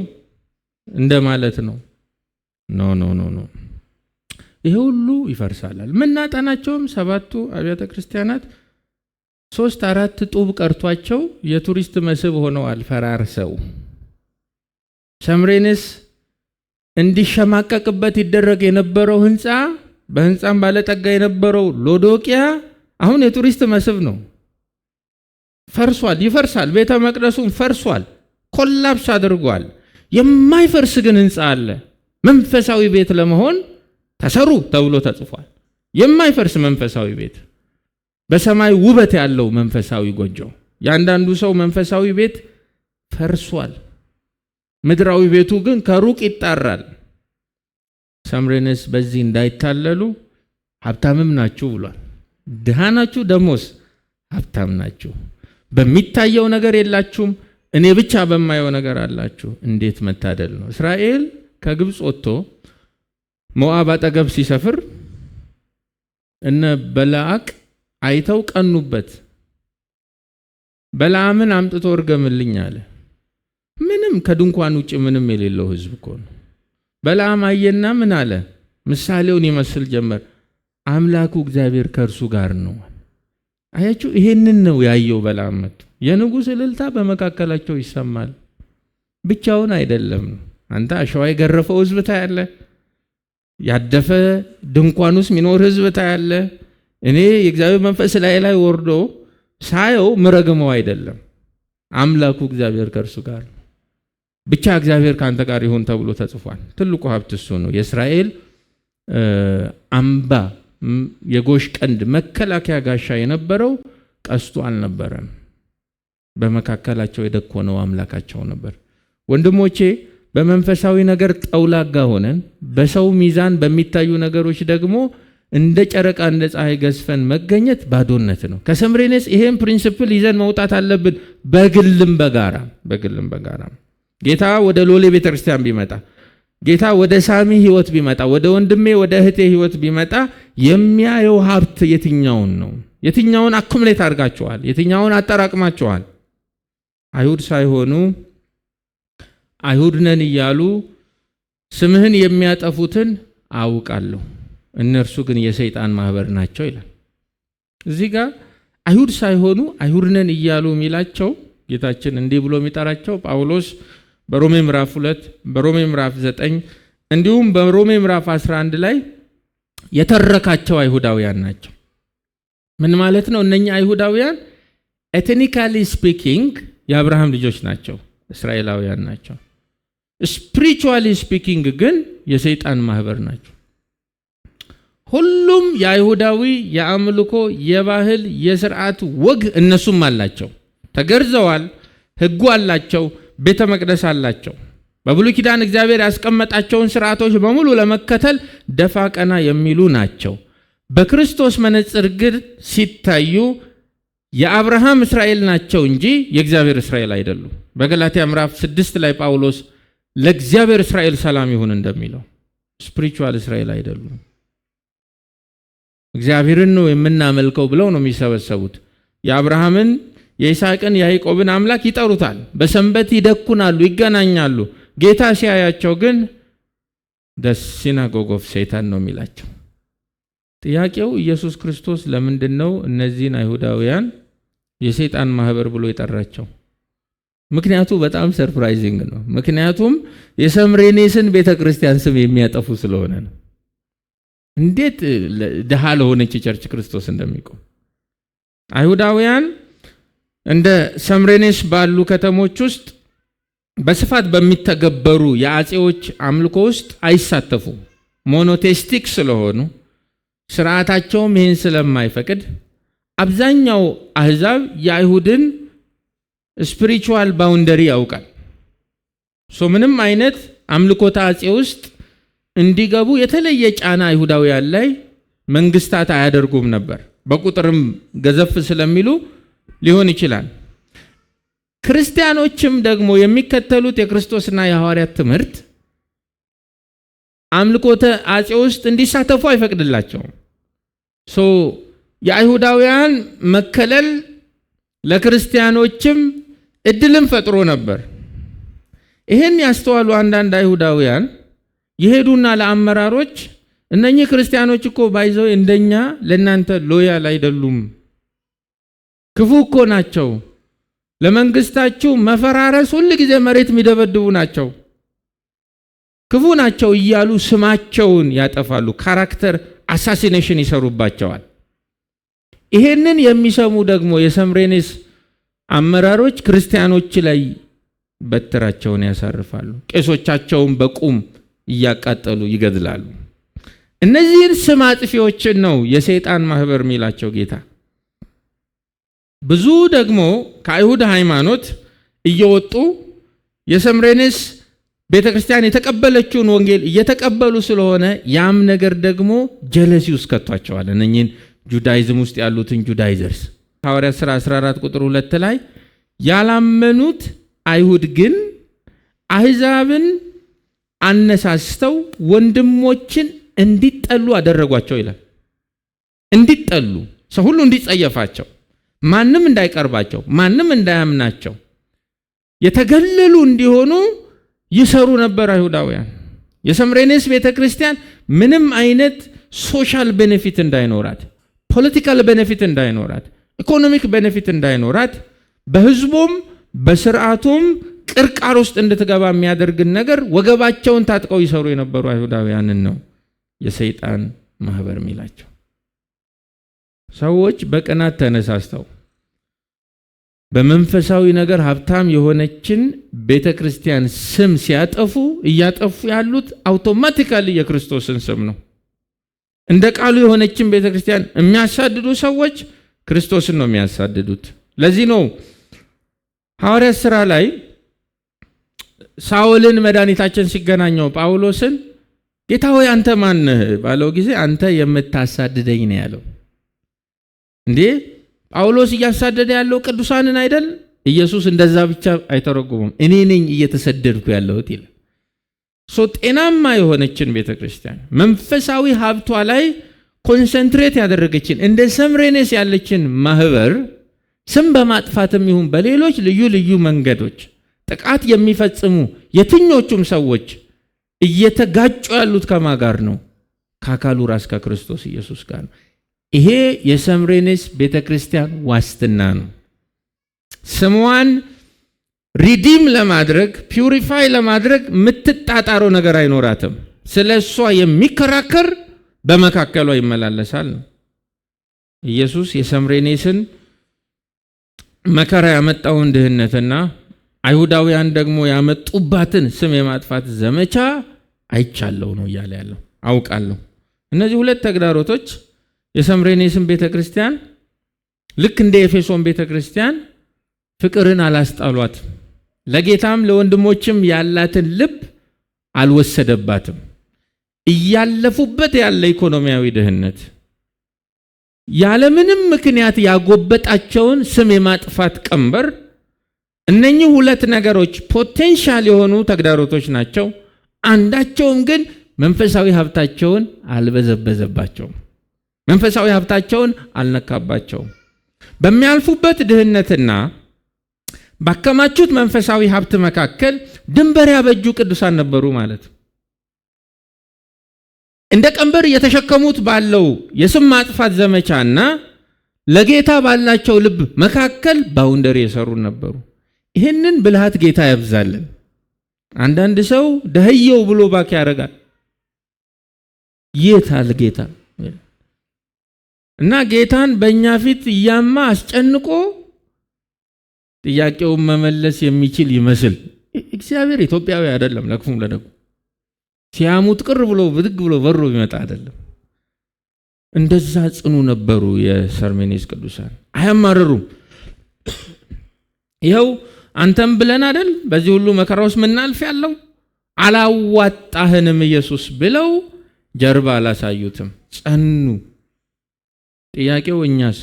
A: እንደማለት ነው። ኖ ይሄ ሁሉ ይፈርሳል። ምናጠናቸውም 7ቱ አብያተ ክርስቲያናት 3-4 ጡብ ቀርቷቸው የቱሪስት መስህብ ሆነዋል ፈራርሰው። ሰምሬንስ እንዲሸማቀቅበት ይደረግ የነበረው ህንፃ፣ በህንፃም ባለጠጋ የነበረው ሎዶቅያ አሁን የቱሪስት መስህብ ነው። ፈርሷል፣ ይፈርሳል። ቤተ መቅደሱም ፈርሷል፣ ኮላፕስ አድርጓል። የማይፈርስ ግን ህንፃ አለ። መንፈሳዊ ቤት ለመሆን ተሰሩ ተብሎ ተጽፏል። የማይፈርስ መንፈሳዊ ቤት፣ በሰማይ ውበት ያለው መንፈሳዊ ጎጆ። ያንዳንዱ ሰው መንፈሳዊ ቤት ፈርሷል፣ ምድራዊ ቤቱ ግን ከሩቅ ይጣራል። ሰምሬንስ በዚህ እንዳይታለሉ ሀብታምም ናችሁ ብሏል። ድሃ ናችሁ ደሞስ ሀብታም ናችሁ። በሚታየው ነገር የላችሁም፣ እኔ ብቻ በማየው ነገር አላችሁ። እንዴት መታደል ነው! እስራኤል ከግብፅ ወጥቶ ሞዓብ አጠገብ ሲሰፍር እነ በለዓቅ አይተው ቀኑበት። በለዓምን አምጥቶ እርገምልኝ አለ። ምንም ከድንኳን ውጭ ምንም የሌለው ህዝብ እኮ ነው። በለዓም አየና ምን አለ? ምሳሌውን ይመስል ጀመር። አምላኩ እግዚአብሔር ከእርሱ ጋር ነው። አያችሁ፣ ይሄንን ነው ያየው በለዓም መጥቶ። የንጉሥ እልልታ በመካከላቸው ይሰማል። ብቻውን አይደለም። አንተ አሸዋ የገረፈው ህዝብ ታያለ፣ ያደፈ ድንኳን ውስጥ የሚኖር ህዝብ ታያለ። እኔ የእግዚአብሔር መንፈስ ላይ ወርዶ ሳየው ምረግመው አይደለም፣ አምላኩ እግዚአብሔር ከእርሱ ጋር ነው። ብቻ እግዚአብሔር ካንተ ጋር ይሁን ተብሎ ተጽፏል። ትልቁ ሀብት እሱ ነው። የእስራኤል አምባ፣ የጎሽ ቀንድ መከላከያ ጋሻ የነበረው ቀስቱ አልነበረም። በመካከላቸው የደኮነው አምላካቸው ነበር። ወንድሞቼ፣ በመንፈሳዊ ነገር ጠውላጋ ሆነን በሰው ሚዛን በሚታዩ ነገሮች ደግሞ እንደ ጨረቃ እንደ ፀሐይ ገዝፈን መገኘት ባዶነት ነው። ከሰምሬኔስ ይሄን ፕሪንሲፕል ይዘን መውጣት አለብን። በግልም በጋራ ጌታ ወደ ሎሌ ቤተክርስቲያን ቢመጣ፣ ጌታ ወደ ሳሚ ህይወት ቢመጣ፣ ወደ ወንድሜ ወደ እህቴ ህይወት ቢመጣ የሚያየው ሀብት የትኛውን ነው? የትኛውን አኩሙሌት አድርጋችኋል? የትኛውን አጠራቅማችኋል? አይሁድ ሳይሆኑ አይሁድ ነን እያሉ ስምህን የሚያጠፉትን አውቃለሁ፣ እነርሱ ግን የሰይጣን ማህበር ናቸው ይላል። እዚህ ጋር አይሁድ ሳይሆኑ አይሁድ ነን እያሉ የሚላቸው ጌታችን እንዲህ ብሎ የሚጠራቸው ጳውሎስ በሮሜ ምዕራፍ 2 በሮሜ ምዕራፍ 9 እንዲሁም በሮሜ ምዕራፍ 11 ላይ የተረካቸው አይሁዳውያን ናቸው። ምን ማለት ነው? እነኛ አይሁዳውያን ኤትኒካሊ ስፒኪንግ የአብርሃም ልጆች ናቸው፣ እስራኤላውያን ናቸው። ስፒሪቹዋሊ ስፒኪንግ ግን የሰይጣን ማህበር ናቸው። ሁሉም የአይሁዳዊ የአምልኮ የባህል የሥርዓት ወግ እነሱም አላቸው። ተገርዘዋል፣ ሕጉ አላቸው፣ ቤተ መቅደስ አላቸው። በብሉይ ኪዳን እግዚአብሔር ያስቀመጣቸውን ሥርዓቶች በሙሉ ለመከተል ደፋ ቀና የሚሉ ናቸው። በክርስቶስ መነጽር ግን ሲታዩ የአብርሃም እስራኤል ናቸው እንጂ የእግዚአብሔር እስራኤል አይደሉም። በገላትያ ምዕራፍ 6 ላይ ጳውሎስ ለእግዚአብሔር እስራኤል ሰላም ይሁን እንደሚለው ስፒሪቹዋል እስራኤል አይደሉም። እግዚአብሔርን ነው የምናመልከው ብለው ነው የሚሰበሰቡት። የአብርሃምን የይስሐቅን የያዕቆብን አምላክ ይጠሩታል። በሰንበት ይደኩናሉ፣ ይገናኛሉ። ጌታ ሲያያቸው ግን the synagogue of Satan ነው የሚላቸው። ጥያቄው ኢየሱስ ክርስቶስ ለምንድን ነው እነዚህን አይሁዳውያን የሰይጣን ማህበር ብሎ የጠራቸው? ምክንያቱ በጣም ሰርፕራይዚንግ ነው። ምክንያቱም የሰምሬኔስን ቤተክርስቲያን ስም የሚያጠፉ ስለሆነ ነው። እንዴት ደሃ ለሆነች ቸርች ክርስቶስ እንደሚቆም። አይሁዳውያን እንደ ሰምሬኔስ ባሉ ከተሞች ውስጥ በስፋት በሚተገበሩ የአጼዎች አምልኮ ውስጥ አይሳተፉም። ሞኖቴስቲክ ስለሆኑ ስርዓታቸውም ይህን ስለማይፈቅድ አብዛኛው አህዛብ የአይሁድን ስፒሪቹዋል ባውንደሪ ያውቃል። ምንም አይነት አምልኮተ አጼ ውስጥ እንዲገቡ የተለየ ጫና አይሁዳውያን ላይ መንግስታት አያደርጉም ነበር። በቁጥርም ገዘፍ ስለሚሉ ሊሆን ይችላል። ክርስቲያኖችም ደግሞ የሚከተሉት የክርስቶስና የሐዋርያት ትምህርት አምልኮተ አጼ ውስጥ እንዲሳተፉ አይፈቅድላቸውም። የአይሁዳውያን መከለል ለክርስቲያኖችም እድልም ፈጥሮ ነበር። ይህን ያስተዋሉ አንዳንድ አይሁዳውያን የሄዱና ለአመራሮች እነኚህ ክርስቲያኖች እኮ ባይዘው እንደኛ ለናንተ ሎያል አይደሉም፣ ክፉ እኮ ናቸው፣ ለመንግስታችሁ መፈራረስ ሁሉ ጊዜ መሬት የሚደበድቡ ናቸው፣ ክፉ ናቸው እያሉ ስማቸውን ያጠፋሉ። ካራክተር አሳሲኔሽን ይሰሩባቸዋል። ይሄንን የሚሰሙ ደግሞ የሰምሬኔስ አመራሮች ክርስቲያኖች ላይ በትራቸውን ያሳርፋሉ። ቄሶቻቸውን በቁም እያቃጠሉ ይገድላሉ። እነዚህን ስም አጥፊዎችን ነው የሰይጣን ማህበር የሚላቸው ጌታ። ብዙ ደግሞ ከአይሁድ ሃይማኖት እየወጡ የሰምሬኔስ ቤተክርስቲያን የተቀበለችውን ወንጌል እየተቀበሉ ስለሆነ ያም ነገር ደግሞ ጀለሲ ውስጥ ከቷቸዋል። እነኚህን ጁዳይዝም ውስጥ ያሉትን ጁዳይዘርስ ሐዋርያት ሥራ 14 ቁጥር 2 ላይ ያላመኑት አይሁድ ግን አሕዛብን አነሳስተው ወንድሞችን እንዲጠሉ አደረጓቸው ይላል። እንዲጠሉ፣ ሰው ሁሉ እንዲጸየፋቸው፣ ማንም እንዳይቀርባቸው፣ ማንም እንዳያምናቸው፣ የተገለሉ እንዲሆኑ ይሰሩ ነበር አይሁዳውያን። የሰምሬኔስ ቤተክርስቲያን ምንም አይነት ሶሻል ቤኔፊት እንዳይኖራት፣ ፖለቲካል ቤኔፊት እንዳይኖራት፣ ኢኮኖሚክ ቤኔፊት እንዳይኖራት፣ በህዝቡም በስርዓቱም ቅርቃር ውስጥ እንድትገባ የሚያደርግን ነገር ወገባቸውን ታጥቀው ይሰሩ የነበሩ አይሁዳውያንን ነው የሰይጣን ማህበር የሚላቸው። ሰዎች በቅናት ተነሳስተው በመንፈሳዊ ነገር ሀብታም የሆነችን ቤተክርስቲያን ስም ሲያጠፉ እያጠፉ ያሉት አውቶማቲካሊ የክርስቶስን ስም ነው። እንደ ቃሉ የሆነችን ቤተክርስቲያን የሚያሳድዱ ሰዎች ክርስቶስን ነው የሚያሳድዱት። ለዚህ ነው ሐዋርያት ሥራ ላይ ሳውልን መድኃኒታችን ሲገናኘው ጳውሎስን ጌታ ሆይ አንተ ማን ነህ ባለው ጊዜ አንተ የምታሳድደኝ ነው ያለው። እንዴ ጳውሎስ እያሳደደ ያለው ቅዱሳንን አይደል? ኢየሱስ እንደዛ ብቻ አይተረጉምም። እኔ ነኝ እየተሰደድኩ ያለሁት ይላል። ጤናማ የሆነችን ቤተክርስቲያን መንፈሳዊ ሀብቷ ላይ ኮንሰንትሬት ያደረገችን እንደ ሰምሬኔስ ያለችን ማህበር ስም በማጥፋትም ይሁን በሌሎች ልዩ ልዩ መንገዶች ጥቃት የሚፈጽሙ የትኞቹም ሰዎች እየተጋጩ ያሉት ከማን ጋር ነው? ከአካሉ ራስ ከክርስቶስ ኢየሱስ ጋር ነው። ይሄ የሰምሬኔስ ቤተክርስቲያን ዋስትና ነው። ስሟን ሪዲም ለማድረግ ፒውሪፋይ ለማድረግ የምትጣጣረው ነገር አይኖራትም። ስለሷ የሚከራከር በመካከሏ ይመላለሳል። ኢየሱስ የሰምሬኔስን መከራ ያመጣውን ድህነትና አይሁዳውያን ደግሞ ያመጡባትን ስም የማጥፋት ዘመቻ አይቻለው ነው እያለ ያለው። አውቃለሁ እነዚህ ሁለት ተግዳሮቶች የሰምሬኔስን ቤተክርስቲያን ልክ እንደ ኤፌሶን ቤተክርስቲያን ፍቅርን አላስጣሏት፣ ለጌታም ለወንድሞችም ያላትን ልብ አልወሰደባትም። እያለፉበት ያለ ኢኮኖሚያዊ ድህነት ያለምንም ምክንያት ያጎበጣቸውን ስም የማጥፋት ቀንበር፣ እነኚህ ሁለት ነገሮች ፖቴንሻል የሆኑ ተግዳሮቶች ናቸው። አንዳቸውም ግን መንፈሳዊ ሀብታቸውን አልበዘበዘባቸውም፣ መንፈሳዊ ሀብታቸውን አልነካባቸውም። በሚያልፉበት ድህነትና ባከማቹት መንፈሳዊ ሀብት መካከል ድንበር ያበጁ ቅዱሳን ነበሩ ማለት። እንደ ቀንበር የተሸከሙት ባለው የስም ማጥፋት ዘመቻና ለጌታ ባላቸው ልብ መካከል ባውንደሪ የሰሩ ነበሩ። ይህንን ብልሃት ጌታ ያብዛልን። አንዳንድ ሰው ደህየው ብሎ ባክ ያደርጋል። የታል ጌታ? እና ጌታን በእኛ ፊት እያማ አስጨንቆ ጥያቄውን መመለስ የሚችል ይመስል እግዚአብሔር ኢትዮጵያዊ አይደለም። ለክፉም ለደጉ ሲያሙት ቅር ብሎ ብድግ ብሎ በሮ ይመጣ አይደለም። እንደዛ ጽኑ ነበሩ የሰምሬኔስ ቅዱሳን። አያማረሩም። ይኸው አንተም ብለን አይደል በዚህ ሁሉ መከራውስ ምናልፍ ያለው አላዋጣህንም ኢየሱስ ብለው ጀርባ አላሳዩትም፣ ጸኑ። ጥያቄው እኛስ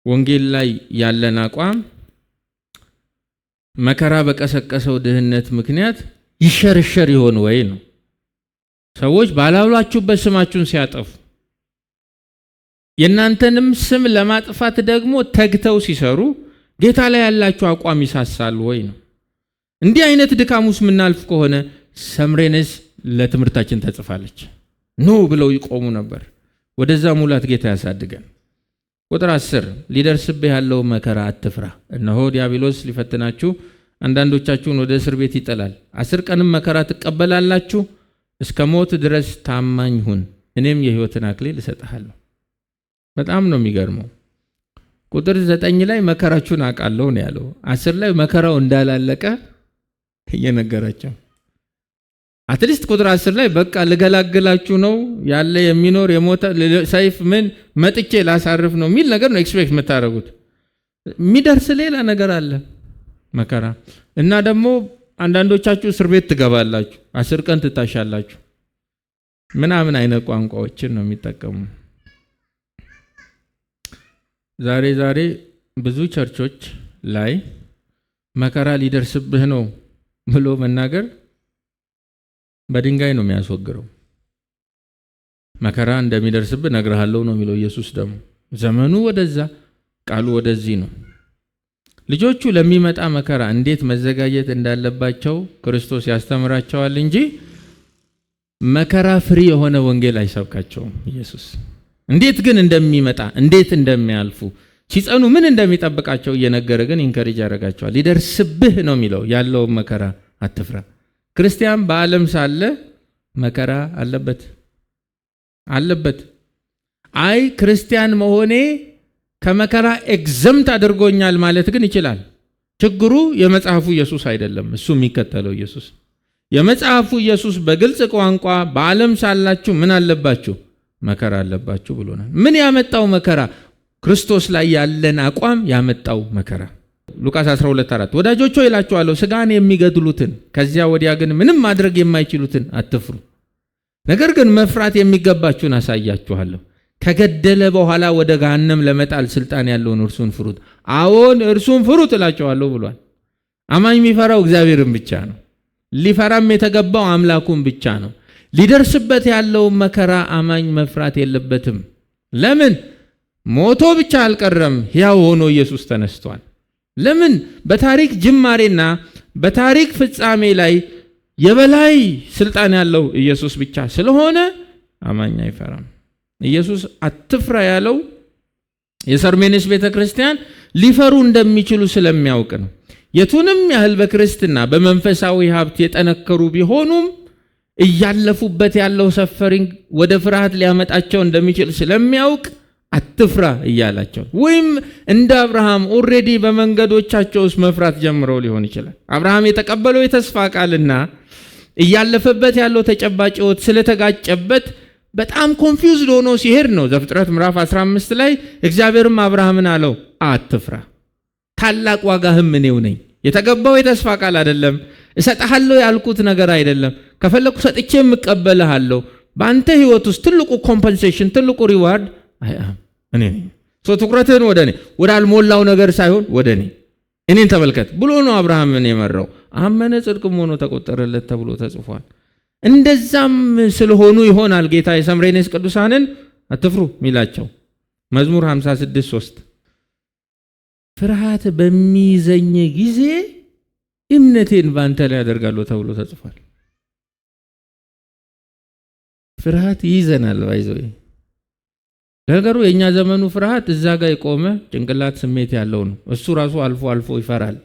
A: ወንጌል ላይ ያለን አቋም መከራ በቀሰቀሰው ድህነት ምክንያት ይሸርሸር ይሆን ወይ ነው? ሰዎች ባላሏችሁበት ስማችሁን ሲያጠፉ የእናንተንም ስም ለማጥፋት ደግሞ ተግተው ሲሰሩ ጌታ ላይ ያላችሁ አቋም ይሳሳል ወይ ነው? እንዲህ አይነት ድካሙስ ምናልፍ ከሆነ ሰምሬኔስ ለትምህርታችን ተጽፋለች። ኖ ብለው ይቆሙ ነበር። ወደዛ ሙላት ጌታ ያሳድገን። ቁጥር 10 ሊደርስብህ ያለው መከራ አትፍራ፣ እነሆ ዲያብሎስ ሊፈትናችሁ አንዳንዶቻችሁን ወደ እስር ቤት ይጥላል። 10 ቀንም መከራ ትቀበላላችሁ። እስከ ሞት ድረስ ታማኝ ሁን፣ እኔም የሕይወትን አክሊል እሰጥሃለሁ። በጣም ነው የሚገርመው። ቁጥር 9 ላይ መከራችሁን አውቃለሁ ነው ያለው። 10 ላይ መከራው እንዳላለቀ እየነገራቸው፣ አትሊስት ቁጥር 10 ላይ በቃ ልገላግላችሁ ነው ያለ የሚኖር የሞተ ሰይፍ ምን መጥቼ ላሳርፍ ነው የሚል ነገር ነው ኤክስፔክት የምታደርጉት። የሚደርስ ሌላ ነገር አለ መከራ። እና ደግሞ አንዳንዶቻችሁ እስር ቤት ትገባላችሁ፣ 10 ቀን ትታሻላችሁ ምናምን አይነት ቋንቋዎችን ነው የሚጠቀሙ። ዛሬ ብዙ ቸርቾች ላይ መከራ ሊደርስብህ ነው ብሎ መናገር በድንጋይ ነው የሚያስወግረው። መከራ እንደሚደርስብህ ነግርሃለሁ ነው የሚለው ኢየሱስ። ደግሞ ዘመኑ ወደዛ ቃሉ ወደዚህ ነው። ልጆቹ ለሚመጣ መከራ እንዴት መዘጋጀት እንዳለባቸው ክርስቶስ ያስተምራቸዋል እንጂ መከራ ፍሪ የሆነ ወንጌል አይሰብካቸውም ኢየሱስ። እንዴት ግን እንደሚመጣ እንዴት እንደሚያልፉ ሲጸኑ ምን እንደሚጠብቃቸው እየነገረ ግን ኢንከሬጅ ያደርጋቸዋል። ሊደርስብህ ነው የሚለው ያለው መከራ አትፍራ። ክርስቲያን በዓለም ሳለ መከራ አለበት። አይ ክርስቲያን መሆኔ ከመከራ ኤግዘምት አድርጎኛል ማለት ግን ይችላል። ችግሩ የመጽሐፉ ኢየሱስ አይደለም፣ እሱ የሚከተለው ኢየሱስ። የመጽሐፉ ኢየሱስ በግልጽ ቋንቋ በዓለም ሳላችሁ ምን አለባችሁ? መከራ አለባችሁ ብሎናል። ምን ያመጣው መከራ? ክርስቶስ ላይ ያለን አቋም ያመጣው መከራ። ሉቃስ 12:4 ወዳጆች ሆይ እላችኋለሁ ስጋን የሚገድሉትን ከዚያ ወዲያ ግን ምንም ማድረግ የማይችሉትን አትፍሩ፣ ነገር ግን መፍራት የሚገባችሁን አሳያችኋለሁ። ከገደለ በኋላ ወደ ገሃነም ለመጣል ስልጣን ያለውን እርሱን ፍሩት። አዎን እርሱን ፍሩት እላችኋለሁ ብሏል። አማኝ የሚፈራው እግዚአብሔርን ብቻ ነው። ሊፈራም የተገባው አምላኩን ብቻ ነው። ሊደርስበት ያለው መከራ አማኝ መፍራት የለበትም። ለምን? ሞቶ ብቻ አልቀረም፣ ሕያው ሆኖ ኢየሱስ ተነስቷል። ለምን? በታሪክ ጅማሬና በታሪክ ፍጻሜ ላይ የበላይ ስልጣን ያለው ኢየሱስ ብቻ ስለሆነ አማኝ አይፈራም። ኢየሱስ አትፍራ ያለው የሰርሜኔስ ቤተክርስቲያን ሊፈሩ እንደሚችሉ ስለሚያውቅ ነው። የቱንም ያህል በክርስትና በመንፈሳዊ ሀብት የጠነከሩ ቢሆኑም እያለፉበት ያለው ሰፈሪንግ ወደ ፍርሃት ሊያመጣቸው እንደሚችል ስለሚያውቅ አትፍራ እያላቸው፣ ወይም እንደ አብርሃም ኦሬዲ በመንገዶቻቸው ውስጥ መፍራት ጀምረው ሊሆን ይችላል። አብርሃም የተቀበለው የተስፋ ቃልና እያለፈበት ያለው ተጨባጭ ሕይወት ስለተጋጨበት በጣም ኮንፊውዝድ ሆኖ ሲሄድ ነው ዘፍጥረት ምዕራፍ 15 ላይ እግዚአብሔርም አብርሃምን አለው አትፍራ፣ ታላቅ ዋጋህም እኔው ነኝ። የተገባው የተስፋ ቃል አይደለም፣ እሰጥሃለሁ ያልኩት ነገር አይደለም፣ ከፈለኩ ሰጥቼ የምቀበልሃለሁ። በአንተ ሕይወት ውስጥ ትልቁ ኮምፐንሴሽን ትልቁ ሪዋርድ እኔ ነኝ። ትኩረትህን ወደ እኔ ወዳልሞላው ነገር ሳይሆን ወደ እኔን ተመልከት ብሎ ነው አብርሃምን የመራው። አመነ ጽድቅም ሆኖ ተቆጠረለት ተብሎ ተጽፏል። እንደዛም ስለሆኑ ይሆናል ጌታ የሰምሬኔስ ቅዱሳንን አትፍሩ ሚላቸው። መዝሙር 56:3 ፍርሃት በሚይዘኝ ጊዜ እምነቴን ባንተ ላይ አደርጋለሁ ተብሎ ተጽፏል። ፍርሃት ይይዘናል። ባይዘው ነገሩ የኛ ዘመኑ ፍርሃት እዛ ጋር የቆመ ጭንቅላት ስሜት ያለው ነው። እሱ ራሱ አልፎ ይፈራል።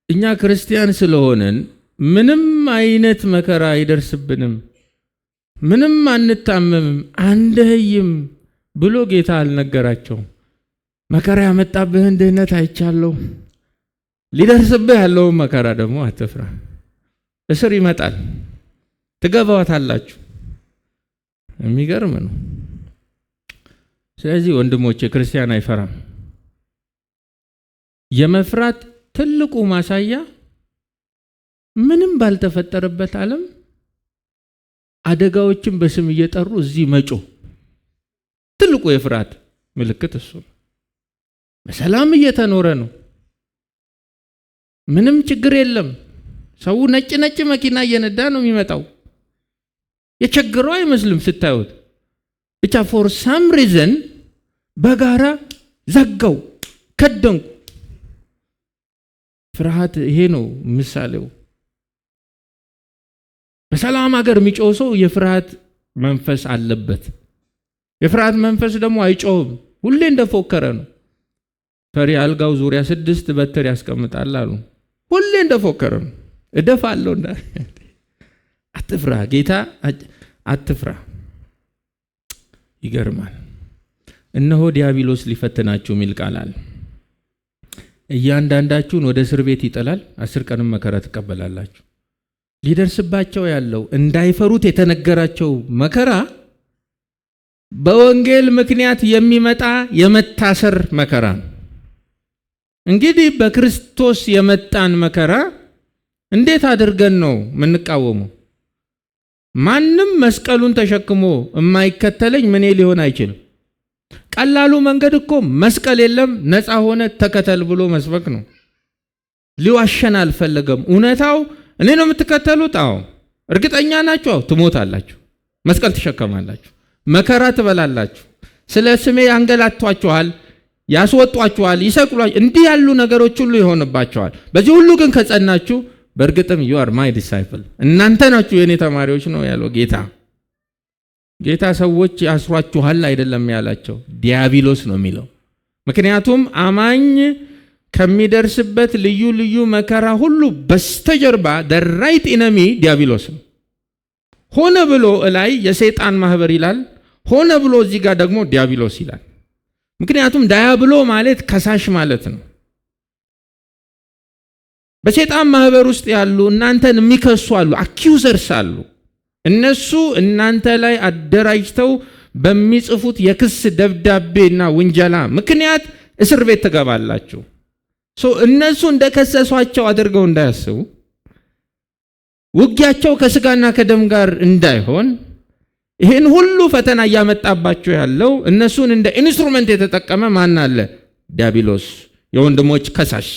A: እኛ ክርስቲያን ስለሆነን ምንም አይነት መከራ አይደርስብንም፣ ምንም አንታመምም፣ አንደህይም ብሎ ጌታ አልነገራቸውም። መከራ ያመጣብህን ድህነት አይቻለሁ፣ ሊደርስብህ ያለውን መከራ ደግሞ አትፍራ። እስር ይመጣል፣ ትገባዋታላችሁ። የሚገርም ነው። ስለዚህ ወንድሞቼ ክርስቲያን አይፈራም። የመፍራት ትልቁ ማሳያ ምንም ባልተፈጠረበት ዓለም አደጋዎችን በስም እየጠሩ እዚህ መጮ ትልቁ የፍርሃት ምልክት እሱ ነው። በሰላም እየተኖረ ነው፣ ምንም ችግር የለም። ሰው ነጭ መኪና እየነዳ ነው የሚመጣው። የቸገረው አይመስልም ስታዩት። ብቻ ፎር ሳም ሪዘን በጋራ ዘጋው፣ ከደንኩ። ፍርሃት ይሄ ነው ምሳሌው። በሰላም ሀገር የሚጮህ ሰው የፍርሃት መንፈስ አለበት። የፍርሃት መንፈስ ደግሞ አይጮህም፣ ሁሌ እንደፎከረ ነው። ፈሪ አልጋው ዙሪያ 6 በትር ያስቀምጣል አሉ። ሁሌ እንደፎከረ ነው። እደፋለሁ እንዳ አትፍራ ጌታ አትፍራ። ይገርማል። እነሆ ዲያብሎስ ሊፈትናችሁ የሚል ቃል አለ። እያንዳንዳችሁን ወደ እስር ቤት ይጥላል፣ 10 ቀንም መከራ ትቀበላላችሁ። ሊደርስባቸው ያለው እንዳይፈሩት የተነገራቸው መከራ በወንጌል ምክንያት የሚመጣ የመታሰር መከራ ነው። እንግዲህ በክርስቶስ የመጣን መከራ እንዴት አድርገን ነው የምንቃወመው? ማንም መስቀሉን ተሸክሞ የማይከተለኝ ምን ሊሆን አይችልም? ቀላሉ መንገድ እኮ መስቀል የለም ነፃ ሆነ ተከተል ብሎ መስበክ ነው። ሊዋሸን አልፈለገም። እውነታው እኔ ነው የምትከተሉት? አዎ። እርግጠኛ ናችሁ? አዎ። ትሞታላችሁ፣ መስቀል ትሸከማላችሁ፣ መከራ ትበላላችሁ፣ ስለ ስሜ ያንገላቷችኋል፣ ያስወጧችኋል፣ ይሰቅሏችኋል። እንዲህ ያሉ ነገሮች ሁሉ ይሆንባችኋል። በዚህ ሁሉ ግን ከጸናችሁ በእርግጥም you are my disciple እናንተ ናችሁ የኔ ተማሪዎች ነው ያለው ጌታ። ጌታ ሰዎች ያስሯችኋል አይደለም ያላቸው፣ ዲያብሎስ ነው የሚለው። ምክንያቱም አማኝ ከሚደርስበት ልዩ ልዩ መከራ ሁሉ በስተጀርባ the right enemy ዲያብሎስ ነው። ሆነ ብሎ ላይ የሰይጣን ማህበር ይላል፣ ሆነ ብሎ እዚህ ጋር ደግሞ ዲያብሎስ ይላል። ምክንያቱም ዲያብሎ ማለት ከሳሽ ማለት ነው። በሰይጣን ማህበር ውስጥ ያሉ እናንተን የሚከሱ አሉ፣ አኪውዘርስ አሉ። እነሱ እናንተ ላይ አደራጅተው በሚጽፉት የክስ ደብዳቤና ውንጀላ ምክንያት እስር ቤት ትገባላችሁ። እነሱ እንደከሰሷቸው አድርገው እንዳያስቡ፣ ውጊያቸው ከስጋና ከደም ጋር እንዳይሆን ይህን ሁሉ ፈተና እያመጣባቸው ያለው እነሱን እንደ ኢንስትሩመንት የተጠቀመ ማን አለ? ዲያብሎስ፣ የወንድሞች ከሳሽ።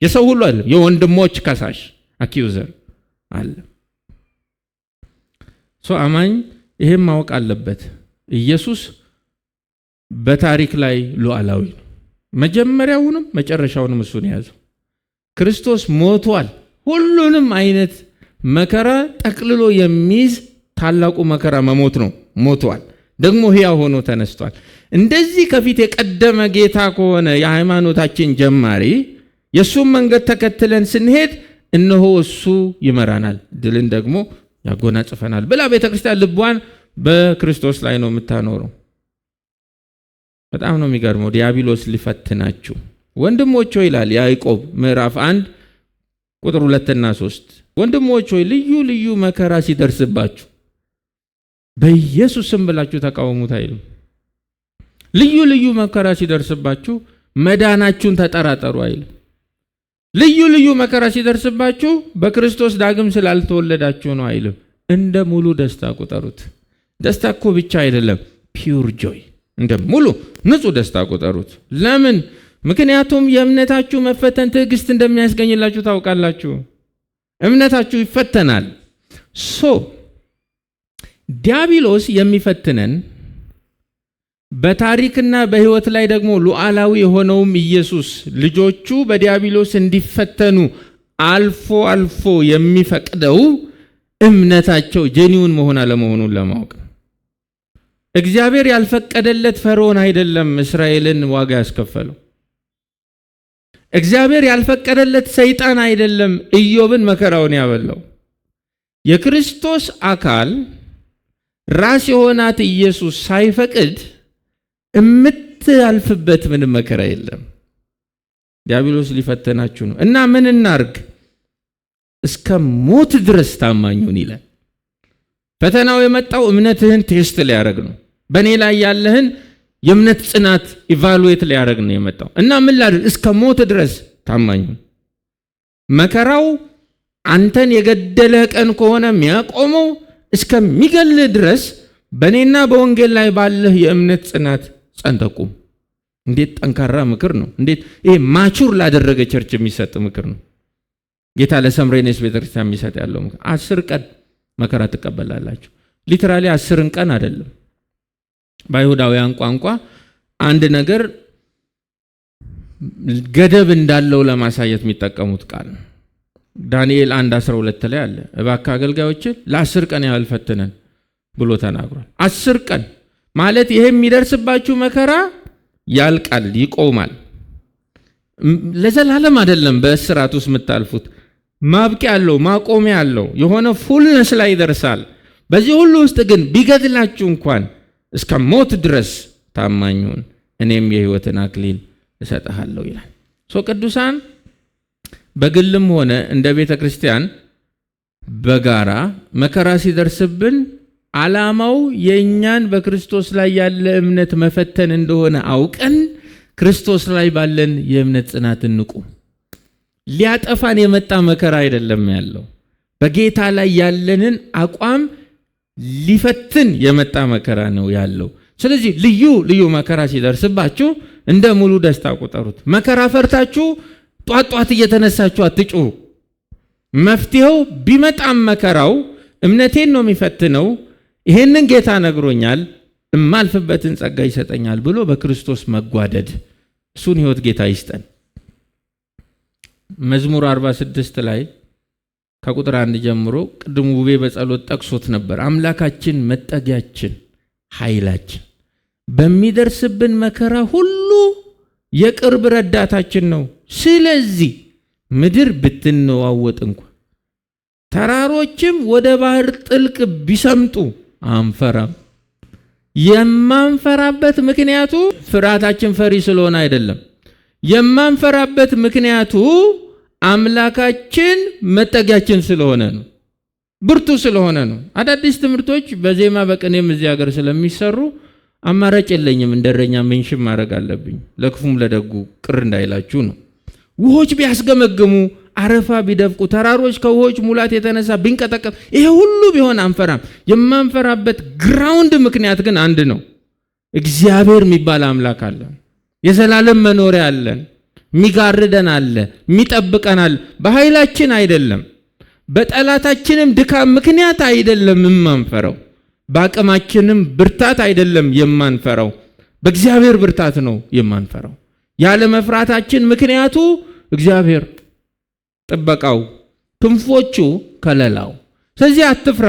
A: የሰው ሁሉ አለ፣ የወንድሞች ከሳሽ አኪውዘር አለ። አማኝ ይሄን ማወቅ አለበት። ኢየሱስ በታሪክ ላይ ሉዓላዊ ነው። መጀመሪያውንም መጨረሻውንም እሱ ነው ያዘው። ክርስቶስ ሞቷል። ሁሉንም አይነት መከራ ጠቅልሎ የሚይዝ ታላቁ መከራ መሞት ነው። ሞቷል፣ ደግሞ ሕያው ሆኖ ተነስቷል። እንደዚህ ከፊት የቀደመ ጌታ ከሆነ የሃይማኖታችን ጀማሪ የእሱን መንገድ ተከትለን ስንሄድ እነሆ እሱ ይመራናል፣ ድልን ደግሞ ያጎናጽፈናል ብላ ቤተክርስቲያን ልቧን በክርስቶስ ላይ ነው የምታኖረው። በጣም ነው የሚገርመው። ዲያብሎስ ሊፈትናችሁ ወንድሞች ሆይ ይላል ያዕቆብ ምዕራፍ 1 ቁጥር 2 እና 3 ወንድሞች ሆይ ልዩ ልዩ መከራ ሲደርስባችሁ በኢየሱስ ስም ብላችሁ ተቃወሙት አይልም። ልዩ ልዩ መከራ ሲደርስባችሁ መዳናችሁን ተጠራጠሩ አይልም። ልዩ ልዩ መከራ ሲደርስባችሁ በክርስቶስ ዳግም ስላልተወለዳችሁ ነው አይልም። እንደ ሙሉ ደስታ ቁጠሩት። ደስታ እኮ ብቻ አይደለም፣ ፒውር ጆይ፣ እንደ ሙሉ ንጹህ ደስታ ቁጠሩት። ለምን? ምክንያቱም የእምነታችሁ መፈተን ትዕግስት እንደሚያስገኝላችሁ ታውቃላችሁ። እምነታችሁ ይፈተናል። ዲያብሎስ የሚፈትነን በታሪክና በሕይወት ላይ ደግሞ ሉዓላዊ የሆነውም ኢየሱስ ልጆቹ በዲያብሎስ እንዲፈተኑ አልፎ አልፎ የሚፈቅደው እምነታቸው ጄኒውን መሆን አለመሆኑን ለማወቅ። እግዚአብሔር ያልፈቀደለት ፈርዖን አይደለም እስራኤልን ዋጋ ያስከፈለው። እግዚአብሔር ያልፈቀደለት ሰይጣን አይደለም ኢዮብን መከራውን ያበላው። የክርስቶስ አካል ራስ የሆናት ኢየሱስ ሳይፈቅድ የምታልፍበት ምንም መከራ የለም። ዲያብሎስ ሊፈተናችሁ ነው እና ምን እናርግ? እስከ ሞት ድረስ ታማኙን ይላል። ፈተናው የመጣው እምነትህን ቴስት ሊያደርግ ነው። በእኔ ላይ ያለህን የእምነት ጽናት ኢቫሉዌት ሊያደርግ ነው የመጣው እና ምን ላድርግ? እስከ ሞት ድረስ ታማኙን። መከራው አንተን የገደለ ቀን ከሆነ የሚያቆመው እስከሚገልህ ድረስ በእኔና በወንጌል ላይ ባለህ የእምነት ጽናት ጸንተቁም። እንዴት ጠንካራ ምክር ነው! እንዴት ይሄ ማቹር ላደረገ ቸርች የሚሰጥ ምክር ነው! ጌታ ለሰምሬኔስ ቤተክርስቲያን የሚሰጥ ያለው ምክር 10 ቀን መከራ ትቀበላላችሁ። ሊተራሊ 10 ቀን አይደለም። በአይሁዳውያን ቋንቋ አንድ ነገር ገደብ እንዳለው ለማሳየት የሚጠቀሙት ቃል ነው። ዳንኤል 1:12 ላይ አለ፣ እባክህ አገልጋዮችን ለ10 ቀን ያህል ፈትነን ብሎ ተናግሯል። 10 ቀን ማለት ይሄ የሚደርስባችሁ መከራ ያልቃል፣ ይቆማል። ለዘላለም አይደለም በእስራት ውስጥ የምታልፉት። ማብቂያ አለው፣ ማቆሚያ አለው። የሆነ ፉልነስ ላይ ይደርሳል። በዚህ ሁሉ ውስጥ ግን ቢገድላችሁ እንኳን እስከ ሞት ድረስ ታማኙን እኔም የሕይወትን አክሊል እሰጥሃለሁ ይላል። ቅዱሳን በግልም ሆነ እንደ ቤተ ክርስቲያን በጋራ መከራ ሲደርስብን ዓላማው የእኛን በክርስቶስ ላይ ያለ እምነት መፈተን እንደሆነ አውቀን ክርስቶስ ላይ ባለን የእምነት ጽናት እንቁም። ሊያጠፋን የመጣ መከራ አይደለም ያለው፣ በጌታ ላይ ያለንን አቋም ሊፈትን የመጣ መከራ ነው ያለው። ስለዚህ ልዩ ልዩ መከራ ሲደርስባችሁ እንደ ሙሉ ደስታ ቁጠሩት። መከራ ፈርታችሁ ጧት እየተነሳችሁ አትጩሁ። መፍትሄው ቢመጣም መከራው እምነቴን ነው የሚፈትነው፣ ይሄንን ጌታ ነግሮኛል፣ እማልፍበትን ጸጋ ይሰጠኛል ብሎ በክርስቶስ መጓደድ፣ እሱን ህይወት ጌታ ይስጠን። መዝሙር 46 ላይ ከቁጥር 1 ጀምሮ ቅድሙ ውቤ በጸሎት ጠቅሶት ነበር። አምላካችን መጠጊያችን፣ ኃይላችን፣ በሚደርስብን መከራ ሁሉ የቅርብ ረዳታችን ነው። ስለዚህ ምድር ብትነዋወጥ እንኳን ተራሮችም ወደ ባህር ጥልቅ ቢሰምጡ አንፈራም። የማንፈራበት ምክንያቱ ፍርሃታችን ፈሪ ስለሆነ አይደለም። የማንፈራበት ምክንያቱ አምላካችን መጠጊያችን ስለሆነ ነው፣ ብርቱ ስለሆነ ነው። አዳዲስ ትምህርቶች በዜማ በቅኔም እዚህ ሀገር ስለሚሰሩ አማራጭ የለኝም፣ እንደረኛ ሜንሽን ማድረግ አለብኝ፣ ለክፉም ለደጉ ቅር እንዳይላችሁ ነው። ውሆች ቢያስገመግሙ፣ አረፋ ቢደፍቁ፣ ተራሮች ከውሆች ሙላት የተነሳ ቢንቀጠቀጥ፣ ይሄ ሁሉ ቢሆን አንፈራም። የማንፈራበት ግራውንድ ምክንያት ግን አንድ ነው። እግዚአብሔር የሚባል አምላክ አለ። የዘላለም መኖሪያ አለን። ሚጋርደን አለ፣ ሚጠብቀን አለ። በኃይላችን አይደለም፣ በጠላታችንም ድካም ምክንያት አይደለም የማንፈራው፣ በአቅማችንም ብርታት አይደለም የማንፈራው፣ በእግዚአብሔር ብርታት ነው የማንፈራው። ያለ መፍራታችን ምክንያቱ እግዚአብሔር፣ ጥበቃው፣ ክንፎቹ፣ ከለላው። ስለዚህ አትፍራ፣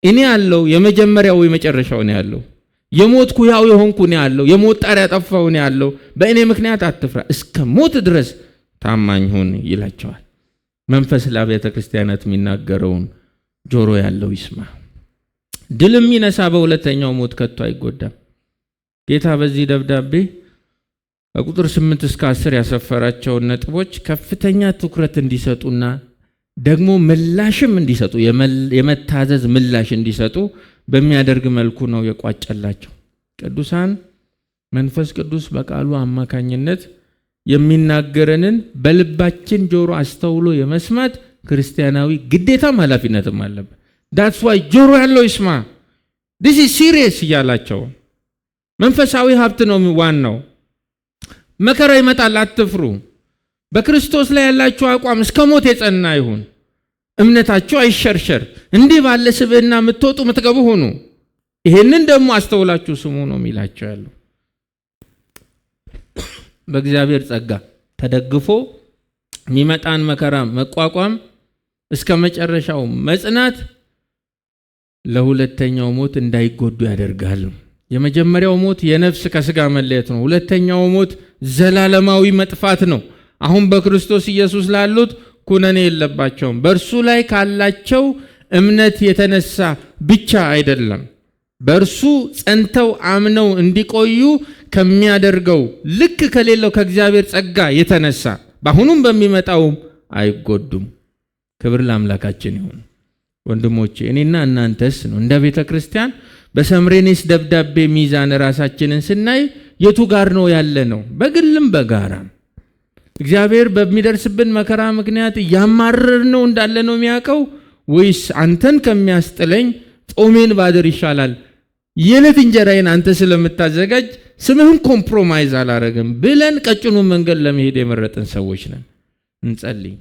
A: እኔ ያለው የመጀመሪያው የመጨረሻው ነው ያለው። የሞትኩ ያው የሆንኩ ነው ያለው። የሞት ጣር ያጠፋው ነው ያለው። በእኔ ምክንያት አትፍራ፣ እስከ ሞት ድረስ ታማኝ ሁን ይላቸዋል። መንፈስ ለአብያተ ክርስቲያናት የሚናገረውን ጆሮ ያለው ይስማ። ድል የሚነሳ በሁለተኛው ሞት ከቶ አይጎዳም። ጌታ በዚህ ደብዳቤ ከቁጥር 8 እስከ 10 ያሰፈራቸውን ነጥቦች ከፍተኛ ትኩረት እንዲሰጡና ደግሞ ምላሽም እንዲሰጡ፣ የመታዘዝ ምላሽ እንዲሰጡ በሚያደርግ መልኩ ነው የቋጨላቸው። ቅዱሳን መንፈስ ቅዱስ በቃሉ አማካኝነት የሚናገረንን በልባችን ጆሮ አስተውሎ የመስማት ክርስቲያናዊ ግዴታም ኃላፊነትም አለበት። that's why ጆሮ ያለው ይስማ። this is serious እያላቸው መንፈሳዊ ሀብት ነው ዋናው። መከራ ይመጣል፣ አትፍሩ። በክርስቶስ ላይ ያላችሁ አቋም እስከ ሞት የጸና ይሁን። እምነታችሁ አይሸርሸር። እንዲህ ባለ ስብዕና የምትወጡ የምትገቡ ሁኑ። ይሄንን ደግሞ አስተውላችሁ ስሙ ነው የሚላቸው ያለው። በእግዚአብሔር ጸጋ ተደግፎ የሚመጣን መከራ መቋቋም፣ እስከ መጨረሻው መጽናት ለሁለተኛው ሞት እንዳይጎዱ ያደርጋል። የመጀመሪያው ሞት የነፍስ ከስጋ መለየት ነው። ሁለተኛው ሞት ዘላለማዊ መጥፋት ነው። አሁን በክርስቶስ ኢየሱስ ላሉት ኩነኔ የለባቸውም። በእርሱ ላይ ካላቸው እምነት የተነሳ ብቻ አይደለም፣ በእርሱ ጸንተው አምነው እንዲቆዩ ከሚያደርገው ልክ ከሌለው ከእግዚአብሔር ጸጋ የተነሳ በአሁኑም በሚመጣውም አይጎዱም። ክብር ለአምላካችን ይሁን። ወንድሞቼ እኔና እናንተስ ነው እንደ ቤተ ክርስቲያን በሰምሬኔስ ደብዳቤ ሚዛን ራሳችንን ስናይ የቱ ጋር ነው ያለ ነው? በግልም በጋራም እግዚአብሔር በሚደርስብን መከራ ምክንያት እያማረር ነው እንዳለ ነው የሚያውቀው? ወይስ አንተን ከሚያስጥለኝ ጾሜን ባድር ይሻላል፣ የዕለት እንጀራዬን አንተ ስለምታዘጋጅ ስምህን ኮምፕሮማይዝ አላረግም ብለን ቀጭኑ መንገድ ለመሄድ የመረጥን ሰዎች ነን? እንጸልይ።